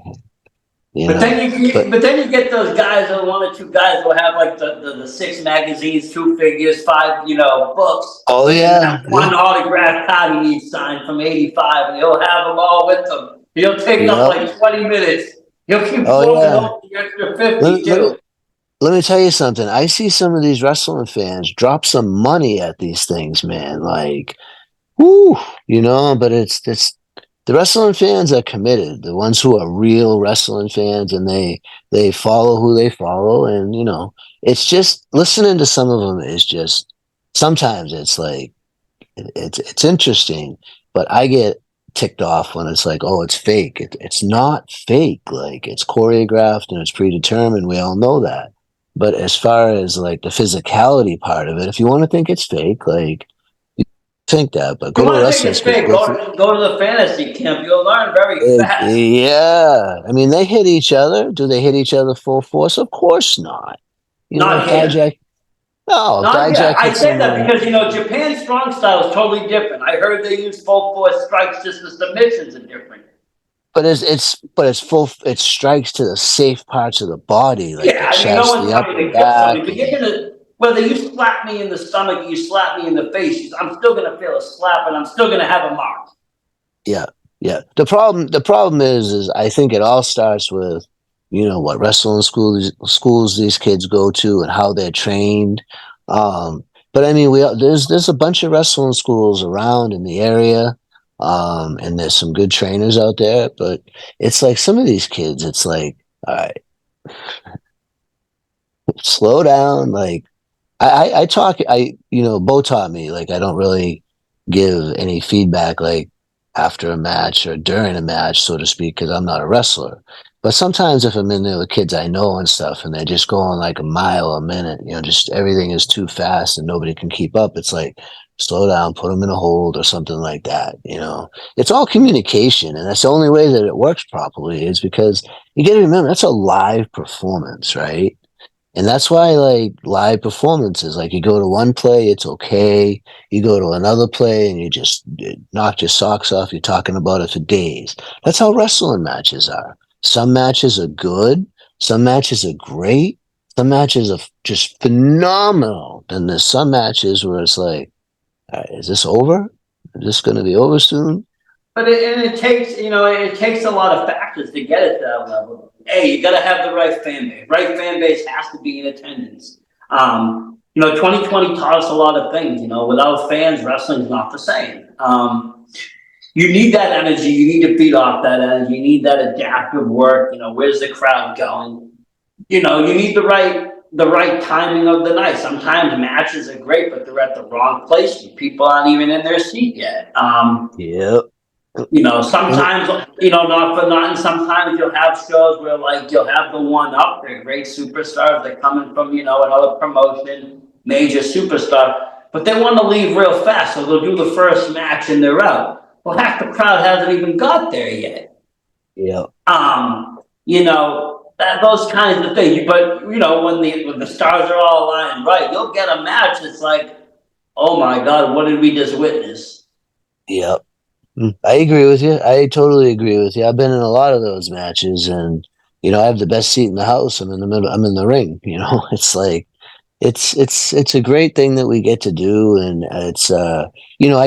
you But know. then But but then you get those guys, or one or two guys who have like the six magazines, two figures, five, books, oh and yeah, that one autograph card he needs signed from '85, and he'll have them all with him. He'll take up yep. like 20 minutes. He'll keep Oh floating yeah. over the extra 50 Let, let me too. let me tell you something. I see some of these wrestling fans drop some money at these things, man. Like, whoo, But it's the wrestling fans are committed. The ones who are real wrestling fans, and they follow who they follow, and it's just listening to some of them is just sometimes it's like it's interesting, but I get ticked off when it's like, oh, it's fake. It's not fake. Like it's choreographed and it's predetermined. We all know that. But as far as like the physicality part of it, if you want to think it's fake, like you think that, but You go to a want to think wrestling it's school, fake? go through. Go to the fantasy camp. You'll learn very fast. Yeah, I mean, they hit each other. Do they hit each other full force? Of course not. If Not here. Dijak, no, if Not yet. Dijak I hit say that someone. because Japan's strong style is totally different. I heard they use full force strikes, just the submissions are different. But it's full. It strikes to the safe parts of the body, like Yeah, the I mean, no chest, one's the upper coming to kill back, somebody, but you're and gonna whether you slap me in the stomach or you slap me in the face, I'm still gonna feel a slap and I'm still gonna have a mark. yeah, yeah. The problem is I think it all starts with, what wrestling schools these kids go to and how they're trained. But I mean, there's a bunch of wrestling schools around in the area, and there's some good trainers out there. But it's like some of these kids, it's like, all right, slow down, like. I talk Bo taught me like I don't really give any feedback like after a match or during a match, so to speak, because I'm not a wrestler. But sometimes if I'm in there with kids I know and stuff and they're just going like a mile a minute, just everything is too fast and nobody can keep up, it's like slow down, put them in a hold or something like that. It's all communication, and that's the only way that it works properly is because you got to remember that's a live performance, right? And that's why, like, live performances, like, you go to one play, it's okay. You go to another play and you just knock your socks off. You're talking about it for days. That's how wrestling matches are. Some matches are good. Some matches are great. Some matches are just phenomenal. And there's some matches where it's like, all right, is this over? Is this going to be over soon? But it takes it takes a lot of factors to get it to that level. A, you got to have the right fan base. Right fan base has to be in attendance. 2020 taught us a lot of things. Without fans, wrestling's not the same. You need that energy. You need to feed off that energy. You need that adaptive work. Where's the crowd going? You need the right timing of the night. Sometimes matches are great, but they're at the wrong place. People aren't even in their seat yet. Yep. Sometimes, not for nothing, sometimes you'll have shows where like you'll have the one up, they're great superstars, they're coming from, another promotion, major superstar, but they want to leave real fast, so they'll do the first match and they're out. Well, half the crowd hasn't even got there yet. Yep. Those kinds of things. But when the stars are all aligned right, you'll get a match. It's like, oh my God, what did we just witness? Yep. I agree with you. I totally agree with you. I've been in a lot of those matches, and I have the best seat in the house. I'm in the middle. I'm in the ring. It's like it's a great thing that we get to do, and I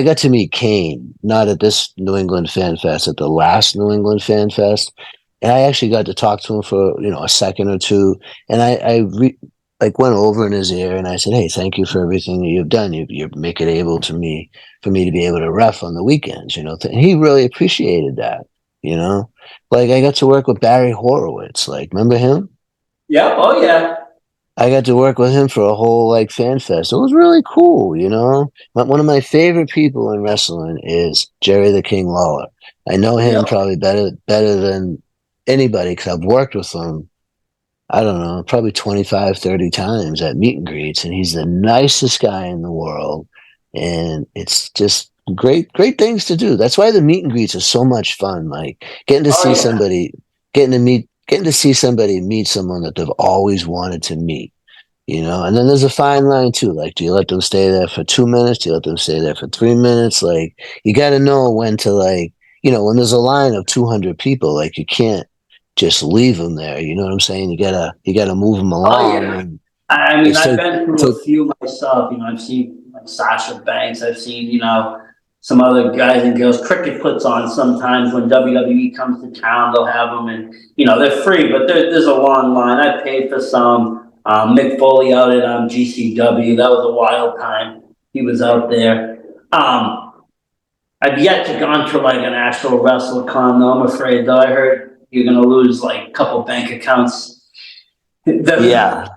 got to meet Kane not at this New England Fan Fest, at the last New England Fan Fest, and I actually got to talk to him for a second or two, and like went over in his ear and I said, "Hey, thank you for everything that you've done. You make it able to me for me to be able to ref on the weekends." And he really appreciated that. You know, like I got to work with Barry Horowitz. Like, remember him? Yep, oh yeah. I got to work with him for a whole like fan fest. It was really cool. One of my favorite people in wrestling is Jerry the King Lawler. I know him Yep. probably better than anybody, because I've worked with him, I don't know, probably 25, 30 times at meet and greets, and he's the nicest guy in the world. And it's just great things to do. That's why the meet and greets are so much fun. Like getting to Oh see yeah. somebody, getting to see somebody meet someone that they've always wanted to meet. And then there's a fine line too. Like, do you let them stay there for 2 minutes? Do you let them stay there for 3 minutes? Like, you got to know when to, like, when there's a line of 200 people, like, you can't just leave them there. You know what I'm saying? You gotta move them Oh along. yeah. And I mean, it's I've take, been through take, a few myself. I've seen like Sasha Banks. I've seen, some other guys and girls. Cricket puts on sometimes when WWE comes to town. They'll have them, and they're free, but there's a long line. I paid for some. Mick Foley out at GCW. That was a wild time. He was out there. I've yet to gone to like an actual WrestleCon though. I'm afraid though. I heard you're gonna lose like a couple bank accounts. yeah.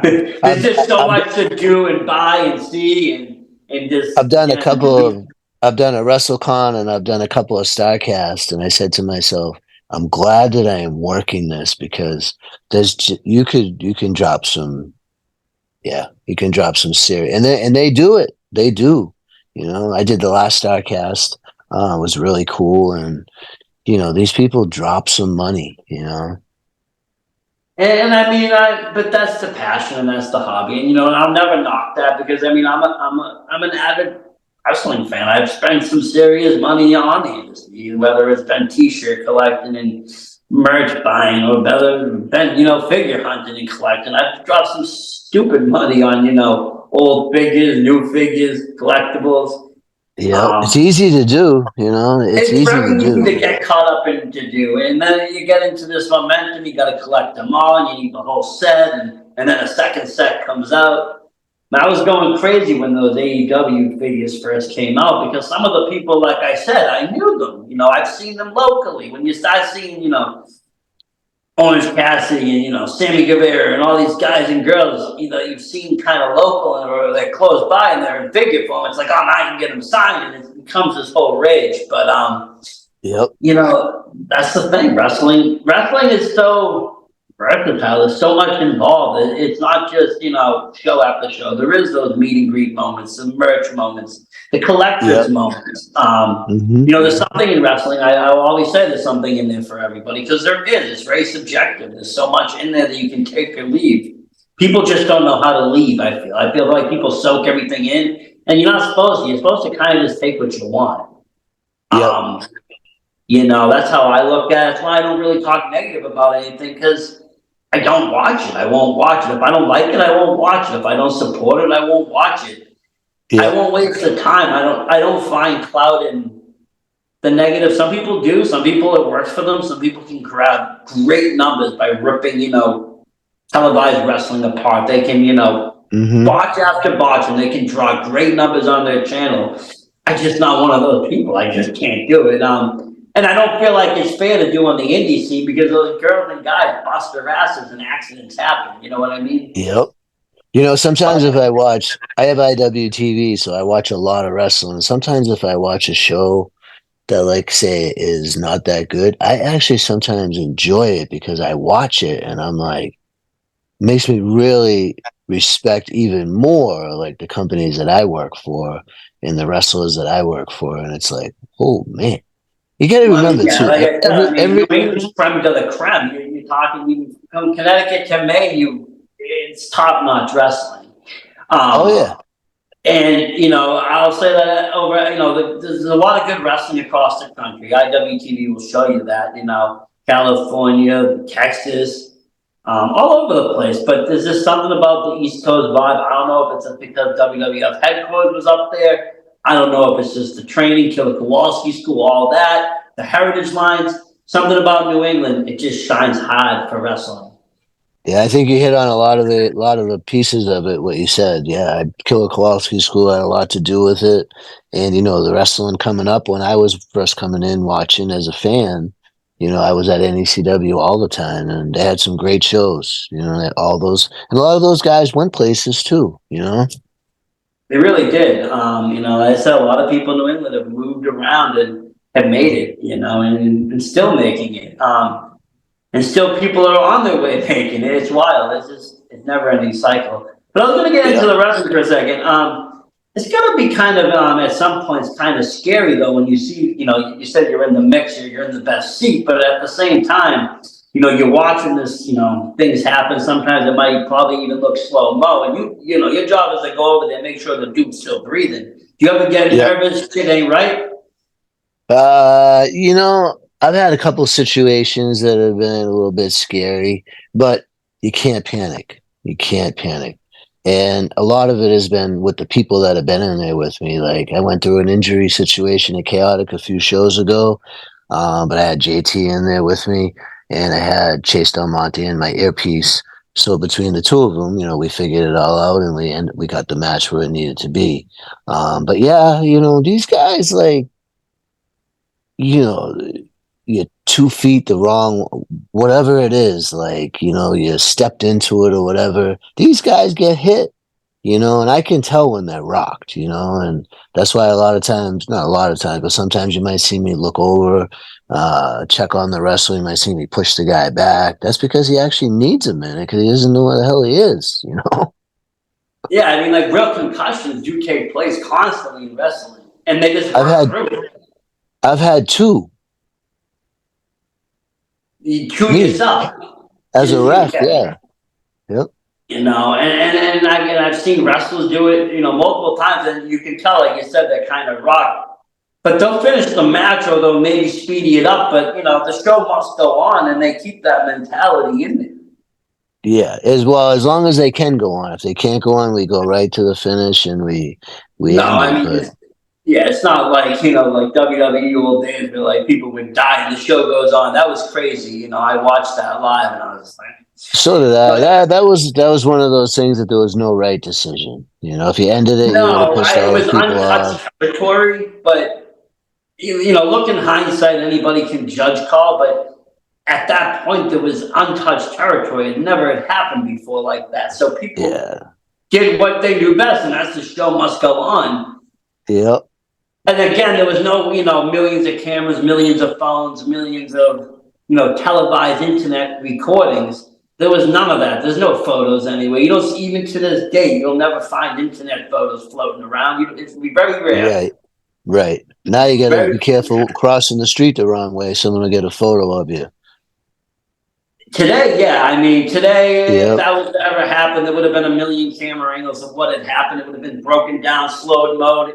There's I've, just so I've, much to do and buy and see and I've just done a couple of, I've done a WrestleCon and I've done a couple of StarCast, and I said to myself, I'm glad that I am working this because you can drop some. Yeah, you can drop some serious, and they do it. They do. I did the last Starcast. It was really cool, and these people drop some money. and I mean but that's the passion and that's the hobby and and I'll never knock that because I mean I'm an avid wrestling fan. I've spent some serious money on the industry, whether it's been t-shirt collecting and merch buying or whether it's been, figure hunting and collecting. I've dropped some stupid money on, old figures, new figures, collectibles. Yeah, it's Um, easy to do. It's it's easy to very easy do. to get caught up in to do, and then you get into this momentum. You got to collect them all, and you need the whole set, and then a second set comes out. And I was going crazy when those AEW figures first came out because some of the people, like I said, I knew them. I've seen them locally. When you start seeing, Orange Cassidy and Sammy Guevara and all these guys and girls, you've seen kind of local or they're close by and they're in figure form. It's like, oh, now I can get them signed, and it becomes this whole rage. But Yep. that's the thing. Wrestling is so versatile. There's so much involved. It's not just show after show. There is those meet and greet moments, the merch moments, the collectors Yep. moments. Hmm. There's something in wrestling. I'll always say there's something in there for everybody because there is. It's very subjective. There's so much in there that you can take or leave. People just don't know how to leave. I feel like people soak everything in, and you're not supposed to. You're supposed to kind of just take what you want. Yep. Um, that's how I look at it. That's why I don't really talk negative about anything because I don't watch it. I won't watch it. If I don't like it, I won't watch it. If I don't support it, I won't watch it. I Yep. won't waste the time. I don't find clout in the negative. Some people do. Some people it works for them. Some people can grab great numbers by ripping, televised wrestling apart. They can, Hmm. botch after botch and they can draw great numbers on their channel. I'm just not one of those people. I just can't do it. And I don't feel like it's fair to do on the indie scene because those girls and guys bust their asses and accidents happen. You know what I mean? Yep. Sometimes if I have IWTV, so I watch a lot of wrestling. Sometimes if I watch a show that, like, say, is not that good, I actually sometimes enjoy it because I watch it and I'm like, makes me really respect even more like the companies that I work for and the wrestlers that I work for. And it's like, oh man, you got to Well, I mean, remember yeah, too. like I said, I mean, New Every England's creme de la creme. You're talking even from Connecticut to Maine, it's top notch wrestling. Oh yeah, Um, and I'll say that over, there's a lot of good wrestling across the country. IWTV will show you that. California, Texas, all over the place. But there's just something about the East Coast vibe. I don't know if it's because WWF headquarters was up there. I don't know if it's just the training, Killer Kowalski School, all that, the heritage lines. Something about New England, it just shines hard for wrestling. yeah. I think you hit on a lot of the pieces of it. What you said, yeah. Killer Kowalski School had a lot to do with it, and the wrestling coming up when I was first coming in watching as a fan. I was at NECW all the time, and they had some great shows. All those, and a lot of those guys went places too. They really did. I said a lot of people in New England have moved around and have made it, and still making it. and still people are on their way making it. It's wild. It's never ending cycle. But I was going to get into Yeah. the wrestling for a second. It's got to be kind of at some points kind of scary though when you see, you said you're in the mix, you're in the best seat, but at the same time, you're watching this, things happen. Sometimes it might probably even look slow mo, and your job is to go over there, make sure the dude's still breathing. Do you ever get Yeah. nervous? Shit ain't right. I've had a couple situations that have been a little bit scary, but you can't panic. You can't panic. And a lot of it has been with the people that have been in there with me. Like I went through an injury situation at Chaotic a few shows ago, but I had JT in there with me, and I had Chase Del Monte in my earpiece. So between the two of them, we figured it all out, and we got the match where it needed to be. But yeah, these guys like you know, you're 2 feet the wrong, whatever it is, like, you stepped into it or whatever. These guys get hit, and I can tell when they're rocked, and that's why a lot of times, not a lot of times, but sometimes you might see me look over, check on the wrestler. You might see me push the guy back. That's because he actually needs a minute because he doesn't know where the hell he is. Yeah, I mean, like real concussions do take place constantly in wrestling, and they just I've work had, through it. I've had two, You chew me, yourself. as a You ref, can, yeah. Yep. and I've seen wrestlers do it, multiple times, and you can tell, like you said, they're kind of rocked. But they'll finish the match, or they'll maybe speedy it up. But the show must go on, and they keep that mentality in there. Yeah, as well as long as they can go on. If they can't go on, we go right to the finish and we No, end I it. mean, But yeah, it's not like like WWE old days where like people would die and the show goes on. That was crazy. I watched that live, and I was like, so did I. but That was one of those things that there was no right decision. If you ended it, you would have no, pissed it all those was people off. untouched territory. But look in hindsight, anybody can judge call. But at that point, there was untouched territory. It never had happened before like that. So people Yeah. did what they do best, and that's the show must go on. Yep. And again, there was no, millions of cameras, millions of phones, millions of, televised internet recordings. There was none of that. There's no photos anyway. You don't see, even to this day, you'll never find internet photos floating around. It's very rare. Right. Right. Now you got to Very be careful crossing the street the wrong way. Someone will get a photo of you. today, yeah. I mean, today, if Yep. that was to ever happen, there would have been a million camera angles of what had happened. It would have been broken down, slowed mode,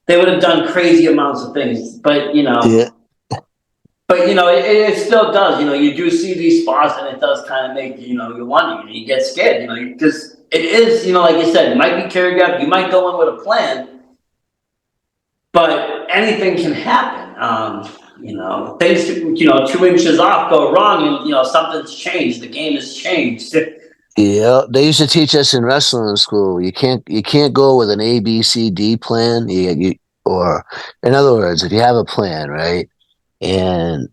they would have done crazy amounts of things. But Yeah. it still does. You do see these spots, and it does kind of make you wonder. You get scared. Because it is. Like you said, it might be choreographed. You might go in with a plan, but anything can happen. Things 2 inches off go wrong, and something's changed. The game has changed. Yeah, they used to teach us in wrestling school. You can't go with an A B C D plan. Or in other words, if you have a plan, right, and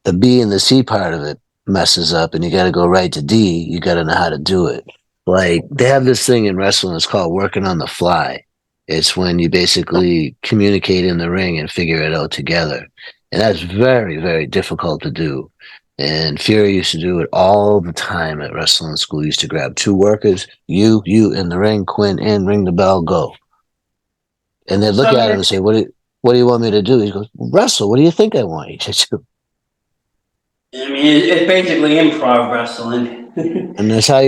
the B and the C part of it messes up, and you got to go right to D, you got to know how to do it. Like they have this thing in wrestling. It's called working on the fly. It's when you basically communicate in the ring and figure it out together, and that's very, very difficult to do. And Fury used to do it all the time at wrestling school. He used to grab two workers, you in the ring, Quinn in, ring the bell, go. And they'd So look I at him mean, and say, what do you want me to do? He goes, wrestle. What do you think I want you to do? it's basically improv wrestling. And that's how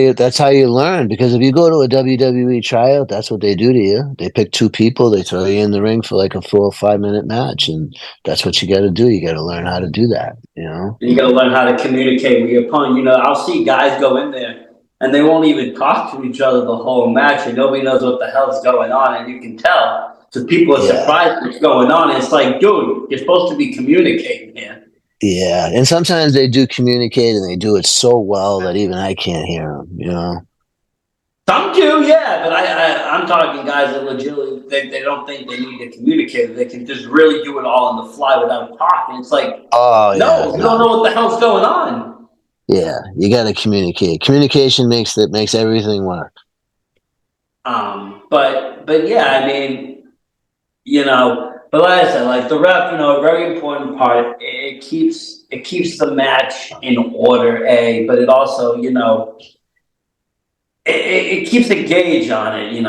you learn. Because if you go to a WWE tryout, that's what they do to you. They pick two people, they throw you in the ring for like a 4 or 5 minute match, and that's what you got to do. You got to learn how to do that. You got to learn how to communicate with your opponent. I'll see guys go in there and they won't even talk to each other the whole match, and nobody knows what the hell's going on, and you can tell. So people are Yeah, surprised what's going on. And it's like, dude, you're supposed to be communicating here. yeah. And sometimes they do communicate, and they do it so well that even I can't hear them. Some do, yeah, but I'm talking guys that legitimately they don't think they need to communicate. They can just really do it all on the fly without talking. It's like, Oh yeah, no, you don't no, know what the hell's going on. yeah. You got to communicate. Communication makes everything work. But yeah, I mean, but like I said, like the rep, a very important part. It it keeps the match in order, but it also, it keeps a gauge on it, you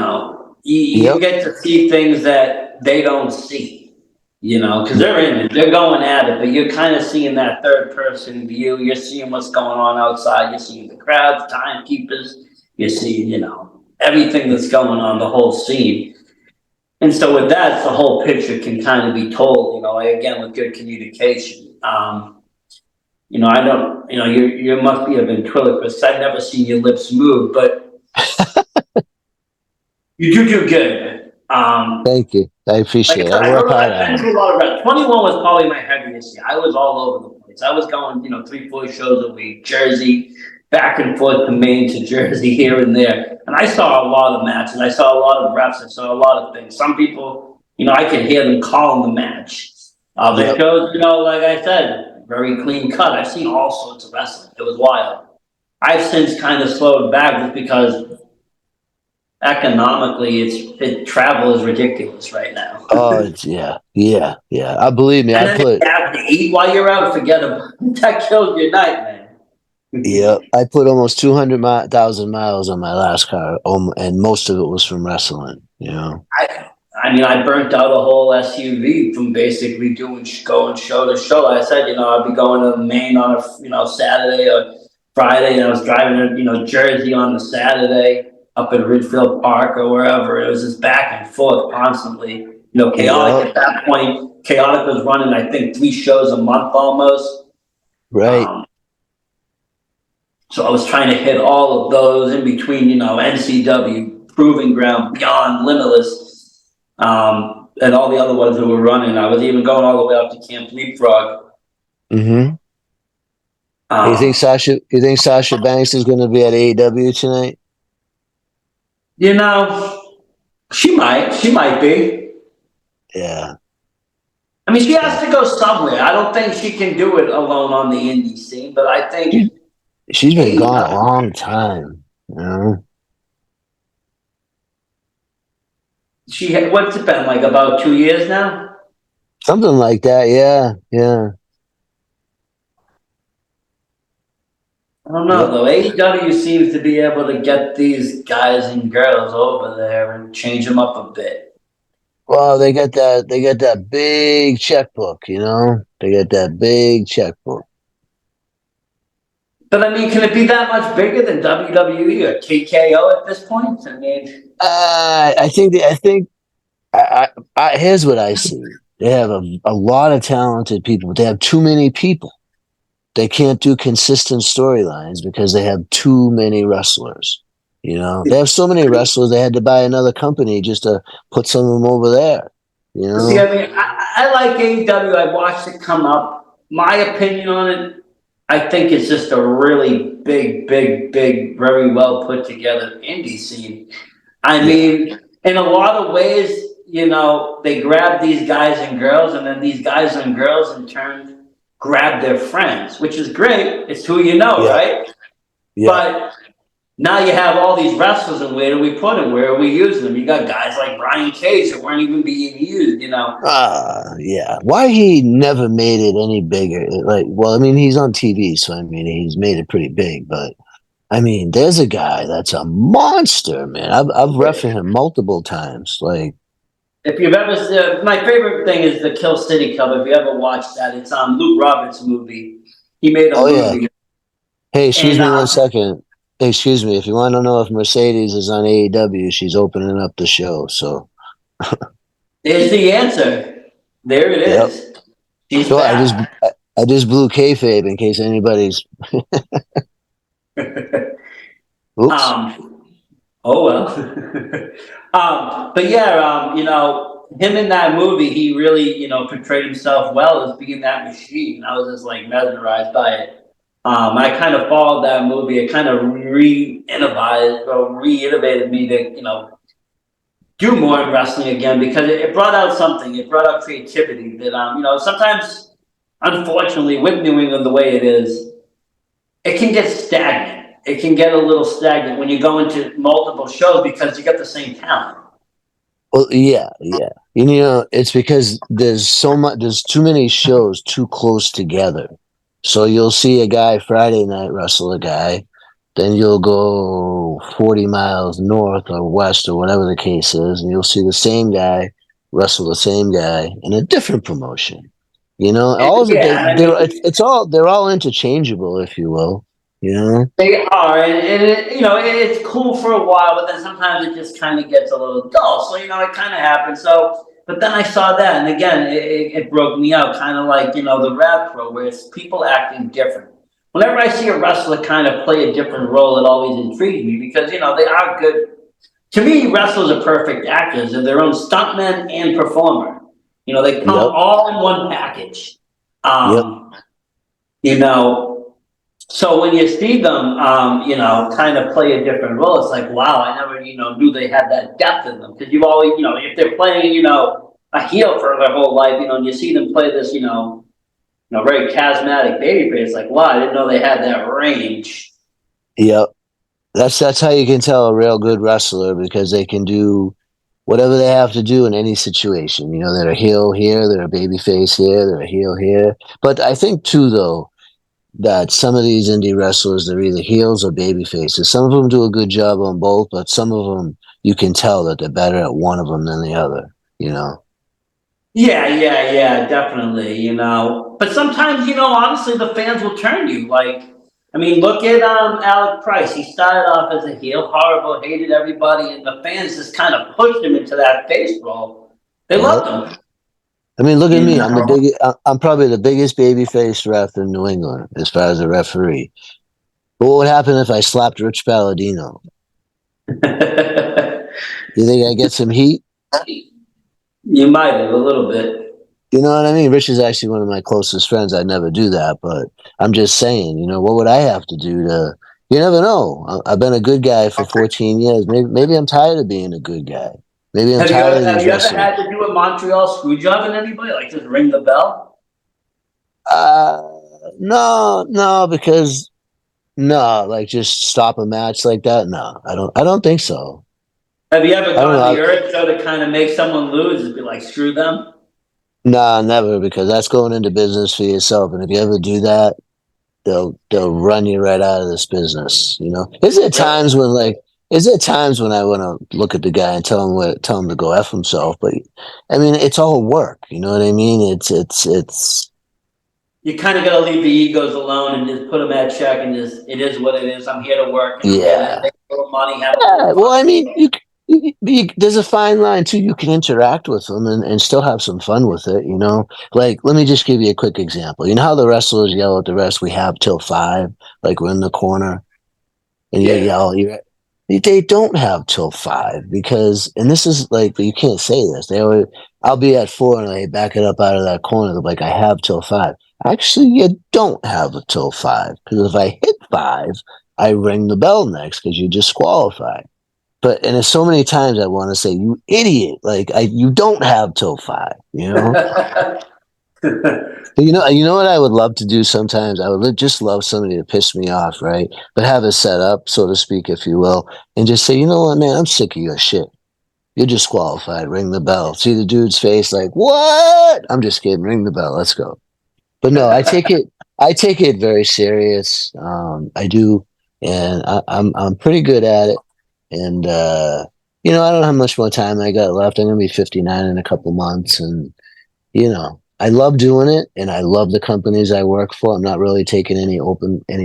Yep. get to see things that they don't see, because they're in it, they're going at it, but you're kind of seeing that third person view. You're seeing what's going on outside. You're seeing the crowd, the timekeepers. You're seeing, everything that's going on, the whole scene. And so with that, the whole picture can kind of be told, again, with good communication. I don't, you must be a ventriloquist. I've never seen your lips move, but you do good. Thank you. I Like I appreciate it. said, I work hard I've been on it. to a lot of reps. 21 was probably my heaviest year. I was all over the place. I was going, 3, 4 shows a week, Jersey, back and forth to Maine to Jersey, here and there. And I saw a lot of matches. I saw a lot of reps. I saw a lot of things. Some people, I could hear them calling the match. The Yep. shows, like I said, very clean cut. I've seen all sorts of wrestling. It was wild. I've since kind of slowed back just because economically, travel is ridiculous right now. Oh, it's yeah. I believe me. And I then put you have to eat while you're out. Forget about it. That kills your night, man. yeah. I put almost 200,000 miles on my last car, and most of it was from wrestling. I mean, I burnt out a whole SUV from basically going show to show. Like I said, I'd be going to Maine on a Saturday or Friday, and I was driving to Jersey on the Saturday up at Ridgefield Park or wherever. It was just back and forth constantly. Chaotic Yep. at that point. Chaotic was running, I think, 3 shows a month almost. Right. Um, So I was trying to hit all of those in between, NCW, Proving Ground, Beyond, Limitless, and all the other ones that were running. I was even going all the way up to Camp Leapfrog. Mm-hmm. You think Um, Sasha Banks is going to be at AEW tonight? you know, she might be. Yeah. I mean, she Yeah. has to go somewhere. I don't think she can do it alone on the indie scene, but I think She's been gone a AEW, long time. what's it been, like about 2 years now? Something like that. Yeah. Yeah. I don't know Yep. though. AEW seems to be able to get these guys and girls over there and change them up a bit. Well, they got that. They got that big checkbook. They got that big checkbook. But I mean, can it be that much bigger than WWE or TKO at this point? I mean, I think. Here's what I see. They have a lot of talented people, but they have too many people. They can't do consistent storylines because they have too many wrestlers. They have so many wrestlers. They had to buy another company just to put some of them over there. see, I mean, I like AEW. I watched it come up. My opinion on it, I think it's just a really big, big, big, very well put together indie scene. I Yeah. mean, in a lot of ways, they grab these guys and girls, and then these guys and girls in turn grab their friends, which is great. It's who you know, Yeah. right? Yeah. But now you have all these wrestlers, and where do we put them? Where are we using them? You got guys like Brian Cage that weren't even being used. Yeah. Why he never made it any bigger? Well, I mean, he's on TV, so I mean, he's made it pretty big. But I mean, there's a guy that's a monster, man. I've referenced him multiple times. If you've ever, my favorite thing is the Kill City Club. If you ever watched that, it's Luke Roberts' movie. He made a Oh yeah. movie, Hey, excuse and me 1 second. Hey, excuse me. If you want to know if Mercedes is on AEW, she's opening up the show. So, there's the answer. There it yep. is. She's So back. I just blew kayfabe in case anybody's. Oops. Oh well. But yeah, him in that movie, he really, portrayed himself well as being that machine. I was just like mesmerized by it. I kind of followed that movie. It kind of reiterated me to, do more in wrestling again because it brought out something. It brought out creativity that, sometimes, unfortunately, with New England the way it is, it can get stagnant. It can get a little stagnant when you go into multiple shows because you got the same talent. Well, yeah. It's because there's so much. There's too many shows too close together. So you'll see a guy Friday night wrestle a guy, then you'll go 40 miles north or west or whatever the case is, and you'll see the same guy wrestle the same guy in a different promotion. You know, all of it, Yeah, I mean, it's all they're all interchangeable, if you will. You know. they are, and it's cool for a while, but then sometimes it just kind of gets a little dull. So it kind of happens. So, but then I saw that, and again, it broke me out, kind of like the Rap Pro, where it's people acting different. Whenever I see a wrestler kind of play a different role, it always intrigues me because they are good. To me, wrestlers are perfect actors. They're their own stuntman and performer. They come Yep. all in one package. Yep. You know, so when you see them, kind of play a different role, it's like, wow, I never, knew they had that depth in them. Because you've always, if they're playing, a heel for their whole life, and you see them play this, very charismatic babyface, it's like, wow, I didn't know they had that range. Yep. That's how you can tell a real good wrestler because they can do whatever they have to do in any situation. You know, they're a heel here, they're a baby face here, they're a heel here. But I think too, though, that some of these indie wrestlers, they're either heels or baby faces. Some of them do a good job on both, but some of them you can tell that they're better at one of them than the other. You know. Yeah, definitely, But sometimes, honestly, the fans will turn you. Like, I mean, look at Alec Price. He started off as a heel, horrible, hated everybody, and the fans just kind of pushed him into that face role. They Yep. loved him. I mean, look at You me. know? I'm probably the biggest babyface ref in New England as far as a referee. But what would happen if I slapped Rich Palladino? You think I get some heat? You might have a little bit. You know what I mean? Rich is actually one of my closest friends. I'd never do that, but I'm just saying, what would I have to do to? You never know. I've been a good guy for 14 years. Maybe I'm tired of being a good guy. Maybe I'm tired of Have these you ever wrestlers. had to do a Montreal screw job in anybody? Like just ring the bell? Uh, no, because no, like just stop a match like that. No, I don't think so. Have you ever I don't gone the know. earth show to kind of make someone lose and be like, screw them? Nah, never, because that's going into business for yourself. And if you ever do that, they'll run you right out of this business. Is there times when I want to look at the guy and tell him to go F himself? But I mean, it's all work. You know what I mean? It's You kind of got to leave the egos alone and just put them at check and just, it is what it is. I'm here to work and I'm here to yeah. make a little money, have a Yeah, little well, I fun. mean, there's a fine line too. You can interact with them and still have some fun with it. Like let me just give you a quick example. You know how the wrestlers yell at the rest, "We have till 5," like we're in the corner, and you Yeah. yell. They don't have till 5 because, and this is like, you can't say this. They always, I'll be at 4 and they back it up out of that corner. They're like, I have till 5. Actually, you don't have till 5 because if I hit 5, I ring the bell next because you disqualified. And there's so many times I want to say, you idiot, like you don't have till 5. But you know what I would love to do sometimes? I would just love somebody to piss me off, right? But have it set up, so to speak, if you will, and just say, you know what, man, I'm sick of your shit. You're disqualified. Ring the bell. See the dude's face, like, what? I'm just kidding. Ring the bell. Let's go. But no, I take it very serious. I do, and I'm pretty good at it. And I don't know how much more time I got left. I'm gonna be 59 in a couple months, and I love doing it, and I love the companies I work for. I'm not really taking any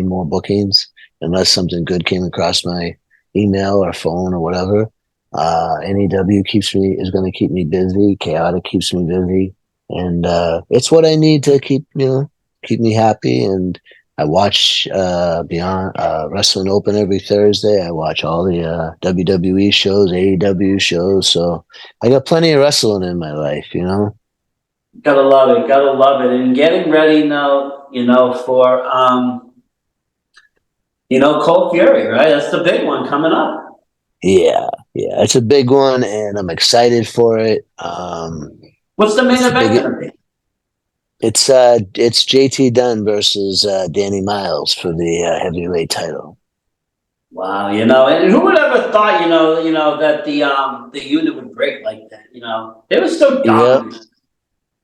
more bookings unless something good came across my email or phone or whatever. NEW is going to keep me busy. Chaotic keeps me busy, and it's what I need to keep me happy. And I watch Beyond Wrestling Open every Thursday. I watch all the WWE shows, AEW shows. So I got plenty of wrestling in my life. Gotta love it. Gotta love it. And getting ready now, for, Cold Fury, right? That's the big one coming up. Yeah, yeah, it's a big one, and I'm excited for it. What's the main It's the event big. going to be? It's JT Dunn versus Danny Miles for the heavyweight title. Wow, and who would ever thought, that the unit would break like that, They were so Yeah, dominant.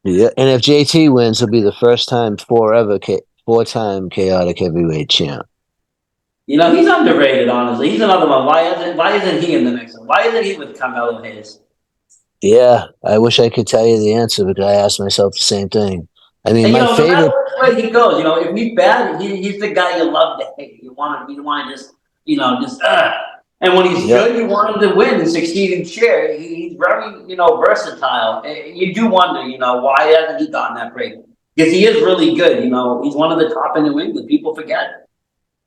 yeah. And if JT wins, it'll be the first time forever 4-time chaotic heavyweight champ. You know, he's underrated, honestly. He's another one. Why isn't he in the mix? Why isn't he with Carmelo Hayes? Yeah, I wish I could tell you the answer, but I asked myself the same thing. I mean, And you my know, no matter favorite. which way he goes, you know, if he's bad, he's the guy you love to hate. You want to just, And when he's Yep. good, you want him to win and succeed and share. He's very, versatile. You do wonder, why hasn't he gotten that break? Because he is really good. You know, he's one of the top in New England. People forget.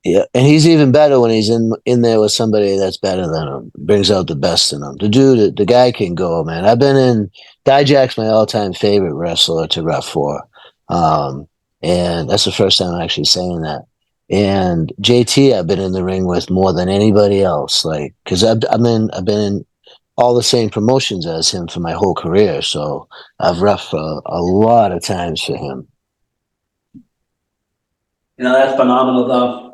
Yeah, and he's even better when he's in there with somebody that's better than him. Brings out the best in him. The guy can go, man. I've been in. Dijak's my all-time favorite wrestler to ref for, and that's the first time I'm actually saying that. And JT, I've been in the ring with more than anybody else, like because I've been in all the same promotions as him for my whole career, so I've ref a lot of times for him. You know, that's phenomenal, though.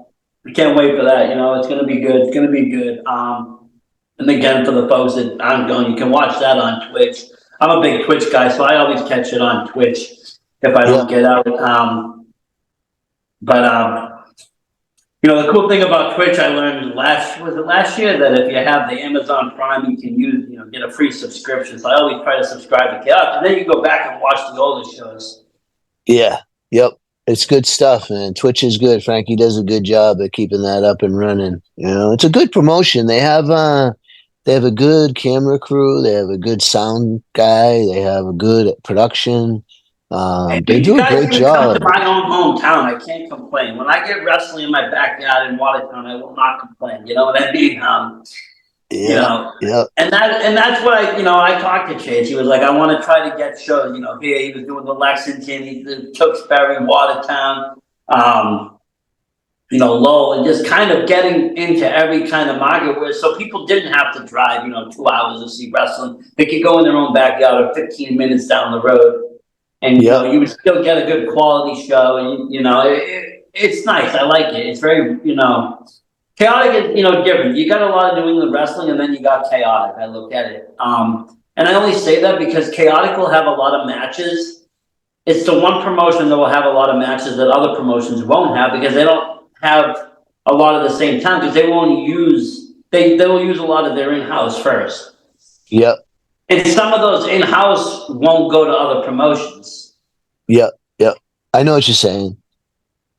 I can't wait for that. You know, it's going to be good. It's going to be good. And again, for the folks that aren't going, you can watch that on Twitch. I'm a big Twitch guy, so I always catch it on Twitch if I Yeah, don't get out. But the cool thing about Twitch, I learned last year that if you have the Amazon Prime, you can get a free subscription. So I always try to subscribe to Chaos, and then you go back and watch the older shows. yeah, yep. It's good stuff, man. Twitch is good. Frankie does a good job at keeping that up and running. You know, it's a good promotion. They have a good camera crew. They have a good sound guy. They have a good production. Hey, They you do a guys great even come to job. my own hometown. I can't complain. When I get wrestling in my backyard in Watertown, I will not complain. You know what I mean? You Yeah, know, yeah. and that's what I talked to Chase. He was like, I want to try to get shows. You know, here he was doing the Lexington, he did Tewksbury, Watertown, Lowell, and just kind of getting into every kind of market where so people didn't have to drive 2 hours to see wrestling. They could go in their own backyard or 15 minutes down the road. And Yep. you would still get a good quality show, and it's nice. I like it. It's very chaotic is different. You got a lot of New England wrestling, and then you got chaotic. I look at it, and I only say that because chaotic will have a lot of matches. It's the one promotion that will have a lot of matches that other promotions won't have because they don't have a lot of the same time because they won't use they will use a lot of their in-house first. Yep. And some of those in-house won't go to other promotions. Yep. Yep. I know what you're saying.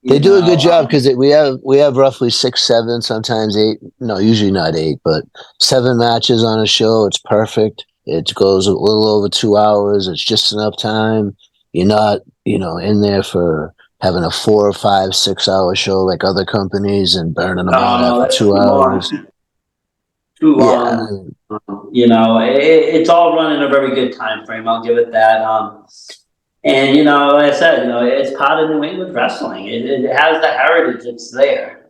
They You do a good know, job because we have roughly 6, 7, sometimes 8. No, usually not 8, but 7 matches on a show. It's perfect. It goes a little over 2 hours. It's just enough time. You're not, in there for having a 4 or 5, 6 hour show like other companies and burning them out no, after that's two too long. hours. Too Yeah, long. It's all run in a very good time frame. I'll give it that. And like I said, it's part of New England wrestling. It has the heritage. It's there.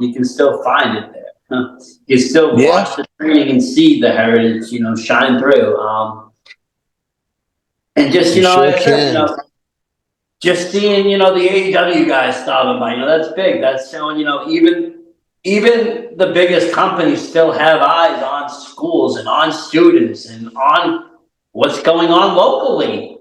You can still find it there. You still yeah, watch the training and see the heritage, shine through. And just you sure like I said, can. just seeing the AEW guys stopping by, that's big. That's showing even the biggest companies still have eyes on schools and on students and on what's going on locally.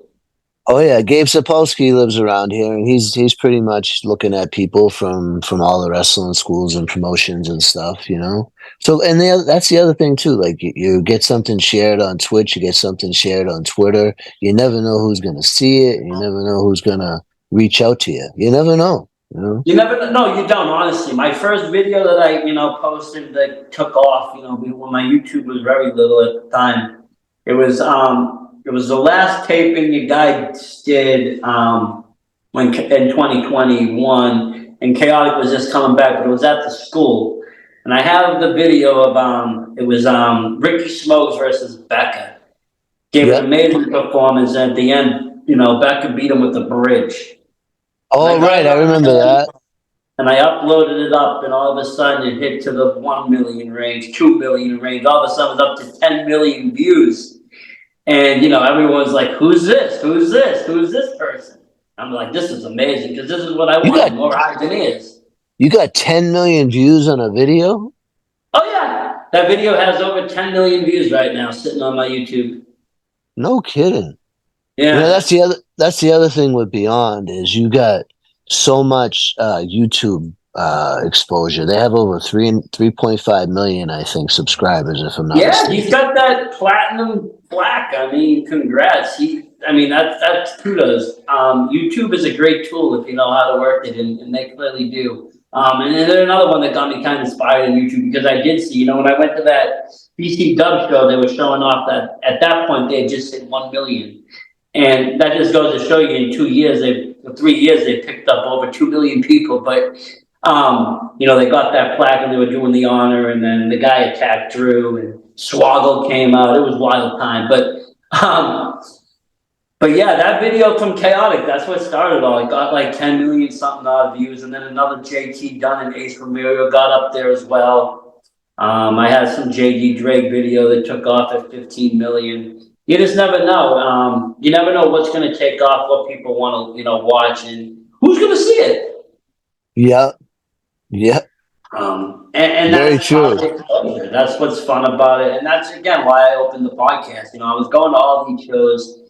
Oh yeah, Gabe Sapolsky lives around here, and he's pretty much looking at people from all the wrestling schools and promotions and stuff, you know. So, and that's the other thing too. Like you get something shared on Twitch, you get something shared on Twitter. You never know who's gonna see it. You never know who's gonna reach out to you. You never know. You know. You never no, you don't. Honestly, my first video that I posted that took off, when my YouTube was very little at the time. It was the last taping you guys did when in 2021, and Chaotic was just coming back, but it was at the school, and I have the video of it was Ricky Smokes versus Becca. Gave an Yep. amazing performance, and at the end, Becca beat him with the bridge. And I Oh got right, it I on remember that. and I uploaded it up, and all of a sudden it hit to the 1 million range, 2 million range. All of a sudden it was up to 10 million views. And everyone's like, "Who's this? Who's this? Who's this person?" I'm like, "This is amazing because this is what I You wanted, got more eyes than ears." you got 10 million views on a video. Oh yeah, that video has over 10 million views right now, sitting on my YouTube. No kidding. Yeah, That's the other thing with Beyond is you got so much YouTube exposure. They have over 3.5 million, I think, subscribers, if I'm not Yeah, he's mistaken. got that platinum plaque. I mean, congrats. I mean, that's kudos. YouTube is a great tool if you know how to work it, and they clearly do. And then there's another one that got me kind of inspired in YouTube because I did see, when I went to that BC Dub show, they were showing off that at that point they had just hit 1 million. And that just goes to show you in 2 years, 3 years, they picked up over 2 million people. But, they got that plaque and they were doing the honor, and then the guy attacked Drew and Swoggle came out. It was wild time. But yeah, that video from Chaotic, that's what started all. It got like 10 million something odd views. And then another JT Dunn and Ace Ramiro got up there as well. I had some JD Drake video that took off at 15 million. You just never know. You never know what's going to take off, what people want to, watch, and who's going to see it. Yeah, yeah, And very that's true. exposure. That's what's fun about it. And that's, again, why I opened the podcast. I was going to all these shows,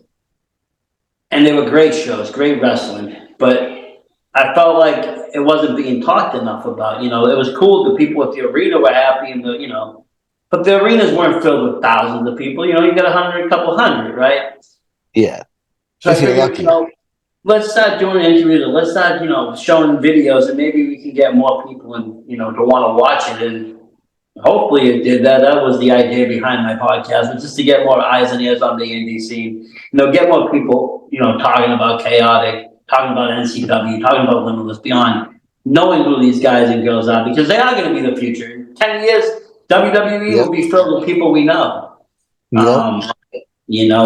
and they were great shows, great wrestling. But I felt like it wasn't being talked enough about. It was cool. The people at the arena were happy, and but the arenas weren't filled with thousands of people. You got 100, a couple hundred, right? Yeah, So I if you're figured, lucky. let's start doing interviews, and let's start, showing videos, and maybe we can get more people and to want to watch it. And hopefully it did that. That was the idea behind my podcast, was just to get more eyes and ears on the indie scene. Get more people, talking about Chaotic, talking about NCW, talking about Limitless, beyond knowing who these guys and girls are, because they are going to be the future. In 10 years, WWE Yep, will be filled with people we know. yep. Um,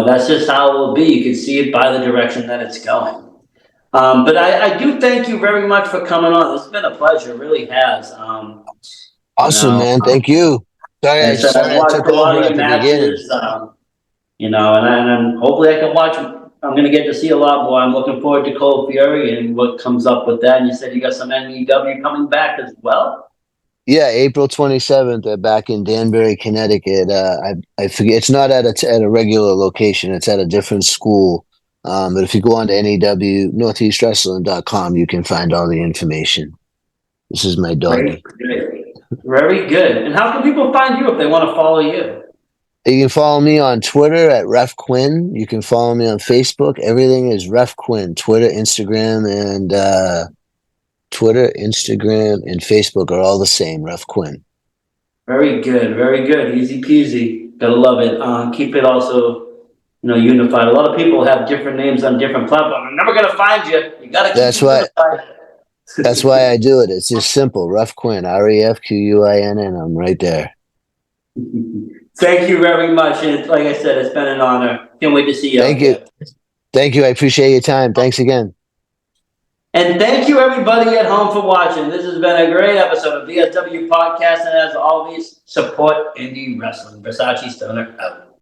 that's just how it will be. You can see it by the direction that it's going. But I do thank you very much for coming on. It's been a pleasure. It really has. You Awesome, know, man. Thank you. Sorry, and so I've I watched took a lot over of your at the beginning. matches, and hopefully I can watch. I'm going to get to see a lot more. I'm looking forward to Cold Fury and what comes up with that. And you said you got some NEW coming back as well. Yeah, April 27th, back in Danbury, Connecticut. I forget, it's not at a regular location. It's at a different school. But if you go on to NEW, northeastwrestling.com, you can find all the information. This is my Great, doggy. great, very good. And how can people find you if they want to follow you? You can follow me on Twitter at Ref Quinn. You can follow me on Facebook. Everything is Ref Quinn. Twitter, Instagram, and Facebook are all the same. Ref Quinn. Very good, very good. Easy peasy. Gotta love it. Keep it also, unified. A lot of people have different names on different platforms. I'm never gonna find you. You gotta keep That's it why. unified. That's why I do it. It's just simple. Ref Quinn. REFQUINN. I'm right there. Thank you very much. And like I said, it's been an honor. Can't wait to see you. Thank you. Thank you. I appreciate your time. Thanks again. And thank you everybody at home for watching. This has been a great episode of VSW Podcast. And as always, support indie wrestling. Versace Stoner out.